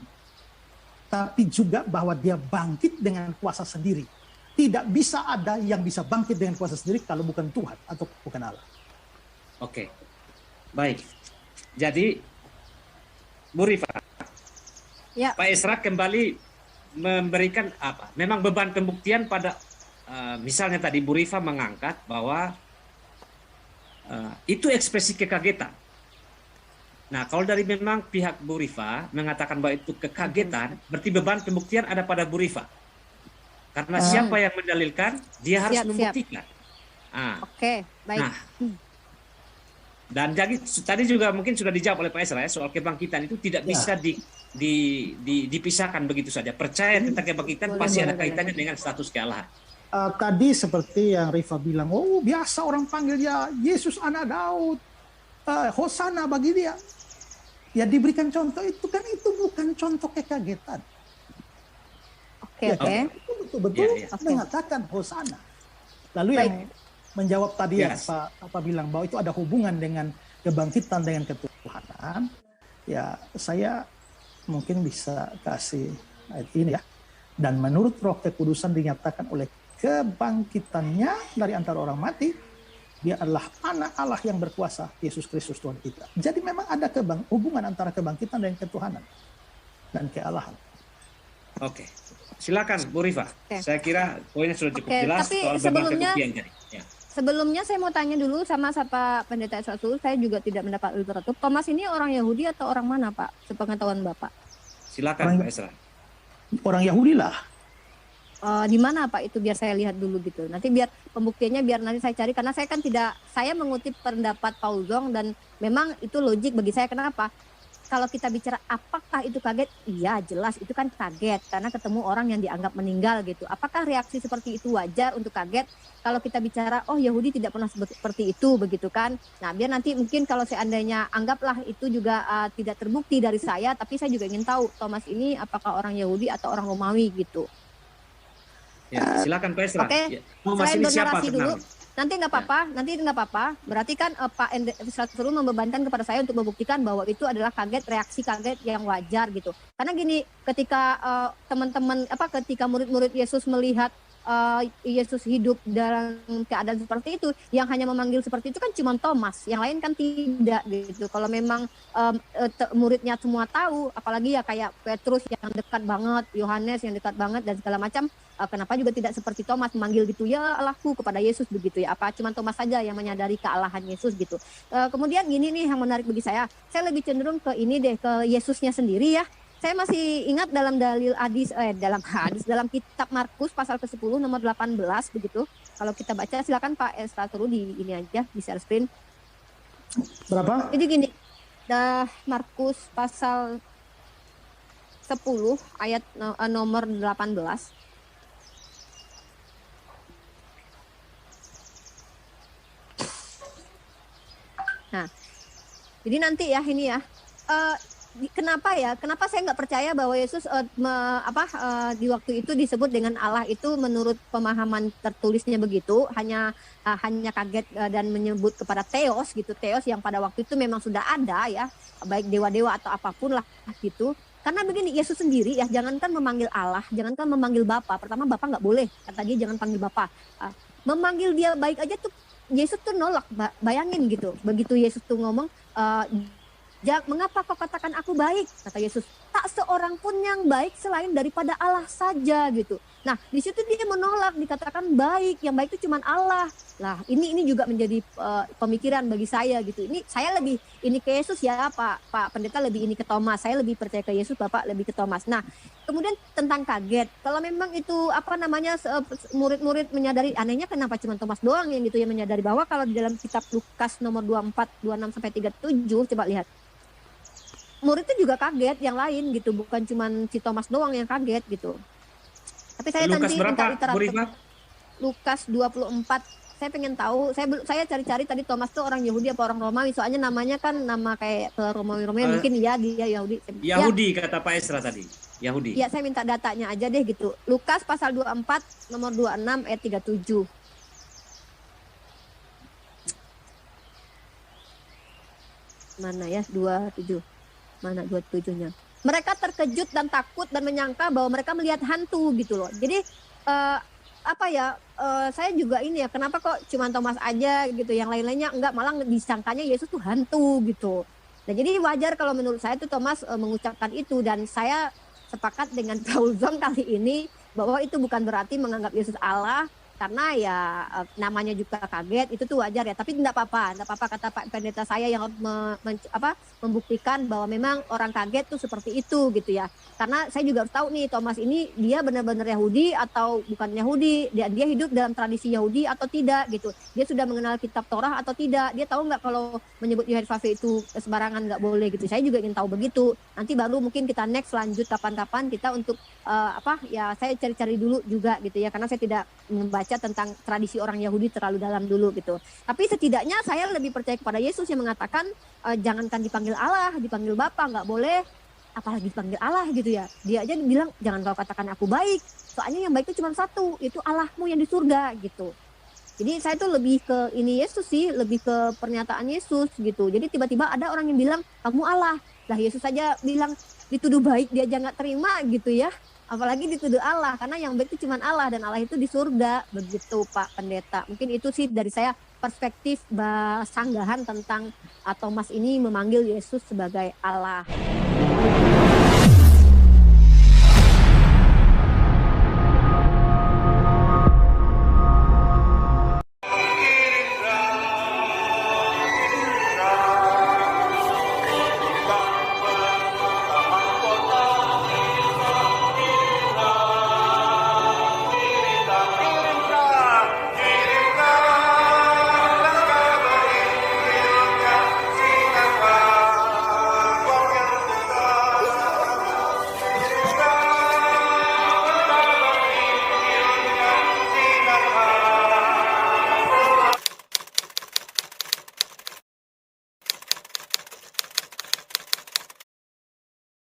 tapi juga bahwa dia bangkit dengan kuasa sendiri. Tidak bisa ada yang bisa bangkit dengan kuasa sendiri kalau bukan Tuhan atau bukan Allah. Oke, baik. Jadi, Bu Rifa, ya. Pak Esra kembali memberikan apa? Memang beban pembuktian pada, misalnya tadi Bu Rifa mengangkat bahwa itu ekspresi kekagetan. Nah, kalau dari memang pihak Bu Rifa mengatakan bahwa itu kekagetan, berarti beban pembuktian ada pada Bu Rifa. Karena siapa yang mendalilkan, dia harus membuktikan. Oke, baik. Nah, Dan jadi tadi juga mungkin sudah dijawab oleh Pak Esra ya, soal kebangkitan itu tidak bisa dipisahkan begitu saja. Percaya tentang kebangkitan pasti ada kaitannya dengan status kealahan. Tadi seperti yang Rifa bilang, oh biasa orang panggil dia Yesus anak Daud, Hosana bagi dia. Ya diberikan contoh itu kan, itu bukan contoh kekagetan. Oke. Itu betul-betul mengatakan Hosana. Lalu yang menjawab tadi ya Pak bilang bahwa itu ada hubungan dengan kebangkitan dengan ketuhanan. Ya saya mungkin bisa kasih ayat ini ya. Dan menurut Roh Kekudusan dinyatakan oleh kebangkitannya dari antara orang mati, dia adalah anak Allah yang berkuasa, Yesus Kristus Tuhan kita. Jadi memang ada hubungan antara kebangkitan dan ketuhanan dan kealahan. Oke. Silakan Bu Rifa. Saya kira poinnya sudah cukup jelas. Tapi soal sebelumnya saya mau tanya dulu sama Pak Pendeta Esra. Saya juga tidak mendapat literatur. Thomas ini orang Yahudi atau orang mana Pak? Sepengetahuan Bapak. Silakan Pak Esra. Orang Yahudi lah. Di mana Pak itu, biar saya lihat dulu gitu. Nanti biar pembuktiannya biar nanti saya cari, karena saya mengutip pendapat Paul Zong dan memang itu logik bagi saya. Kenapa? Kalau kita bicara apakah itu kaget? Iya jelas itu kan kaget karena ketemu orang yang dianggap meninggal gitu. Apakah reaksi seperti itu wajar untuk kaget? Kalau kita bicara oh Yahudi tidak pernah seperti itu begitu kan. Nah biar nanti mungkin kalau seandainya anggaplah itu juga tidak terbukti dari saya, tapi saya juga ingin tahu Thomas ini apakah orang Yahudi atau orang Romawi gitu. Ya, silakan Pak Esra. Oke, Thomas ini siapa dulu. Nanti nggak apa-apa. Berarti kan Pak Esra membebankan kepada saya untuk membuktikan bahwa itu adalah reaksi kaget yang wajar gitu. Karena gini, ketika ketika murid-murid Yesus melihat Yesus hidup dalam keadaan seperti itu, yang hanya memanggil seperti itu kan cuma Thomas, yang lain kan tidak gitu. Kalau memang muridnya semua tahu, apalagi ya kayak Petrus yang dekat banget, Yohanes yang dekat banget dan segala macam, kenapa juga tidak seperti Thomas memanggil gitu, ya Allahku kepada Yesus begitu ya? Apa cuma Thomas saja yang menyadari kealahan Yesus gitu? Kemudian gini nih yang menarik bagi saya lebih cenderung ke ini deh, ke Yesusnya sendiri ya. Saya masih ingat dalam dalam kitab Markus pasal ke-10 nomor 18 begitu. Kalau kita baca silakan Pak Esra di ini aja di share screen. Berapa? Jadi gini, Markus pasal 10 ayat nomor 18. Nah, jadi nanti ya ini ya. Kenapa saya nggak percaya bahwa Yesus di waktu itu disebut dengan Allah itu menurut pemahaman tertulisnya begitu, hanya kaget dan menyebut kepada Theos gitu, Theos yang pada waktu itu memang sudah ada ya, baik dewa-dewa atau apapun lah gitu. Karena begini, Yesus sendiri ya, jangankan memanggil Allah, jangankan memanggil Bapa. Pertama Bapa nggak boleh, kata dia jangan panggil Bapa. Memanggil dia baik aja tuh Yesus tuh nolak, bayangin gitu. Begitu Yesus tuh ngomong, mengapa kau katakan aku baik? Kata Yesus, tak seorang pun yang baik selain daripada Allah saja gitu. Nah di situ dia menolak, dikatakan baik, yang baik itu cuma Allah. Lah ini juga menjadi pemikiran bagi saya gitu. Ini saya lebih ini ke Yesus ya Pak Pendeta, lebih ini ke Thomas. Saya lebih percaya ke Yesus, Bapak lebih ke Thomas. Nah kemudian tentang kaget, kalau memang itu murid-murid menyadari, anehnya kenapa cuma Thomas doang yang gitu yang menyadari, bahwa kalau di dalam kitab Lukas nomor 24, 26 sampai 37 coba lihat. Murid itu juga kaget yang lain gitu, bukan cuma si Thomas doang yang kaget gitu. Tapi saya Lukas nanti berapa, minta literatur. Lukas 24. Saya pengen tahu, saya cari-cari tadi Thomas tuh orang Yahudi apa orang Romawi, soalnya namanya kan nama kayak Romawi mungkin ya dia Yahudi. Yahudi ya. Kata Pak Esra tadi. Yahudi. Ya, saya minta datanya aja deh gitu. Lukas pasal 24 nomor 26 ayat 37. Mana ya 27? Mana 27-nya? Mereka terkejut dan takut dan menyangka bahwa mereka melihat hantu gitu loh. Jadi saya juga ini ya, kenapa kok cuma Thomas aja gitu, yang lain-lainnya enggak, malah disangkanya Yesus tuh hantu gitu. Nah jadi wajar kalau menurut saya tuh Thomas mengucapkan itu, dan saya sepakat dengan Paul Zong kali ini bahwa itu bukan berarti menganggap Yesus Allah, karena ya namanya juga kaget, itu tuh wajar ya. Tapi tidak apa-apa kata Pak Pendeta saya yang membuktikan bahwa memang orang kaget tuh seperti itu gitu ya. Karena saya juga harus tahu nih Thomas ini dia benar-benar Yahudi atau bukan Yahudi, dia hidup dalam tradisi Yahudi atau tidak gitu. Dia sudah mengenal kitab Torah atau tidak, dia tahu nggak kalau menyebut Yahweh itu sembarangan nggak boleh gitu. Saya juga ingin tahu begitu. Nanti baru mungkin kita next lanjut kapan-kapan kita untuk saya cari-cari dulu juga gitu ya, karena saya tidak membaca tentang tradisi orang Yahudi terlalu dalam dulu gitu. Tapi setidaknya saya lebih percaya kepada Yesus yang mengatakan jangankan dipanggil Allah, dipanggil Bapa nggak boleh, apalagi dipanggil Allah gitu ya. Dia aja bilang jangan kau katakan aku baik, soalnya yang baik itu cuma satu, itu Allahmu yang di surga gitu. Jadi saya tuh lebih ke ini Yesus sih, lebih ke pernyataan Yesus gitu. Jadi tiba-tiba ada orang yang bilang kamu Allah, lah Yesus saja bilang dituduh baik dia aja nggak terima gitu ya. Apalagi dituduh Allah, karena yang baik itu cuma Allah dan Allah itu di surga. Begitu Pak Pendeta. Mungkin itu sih dari saya perspektif sanggahan tentang Thomas ini memanggil Yesus sebagai Allah.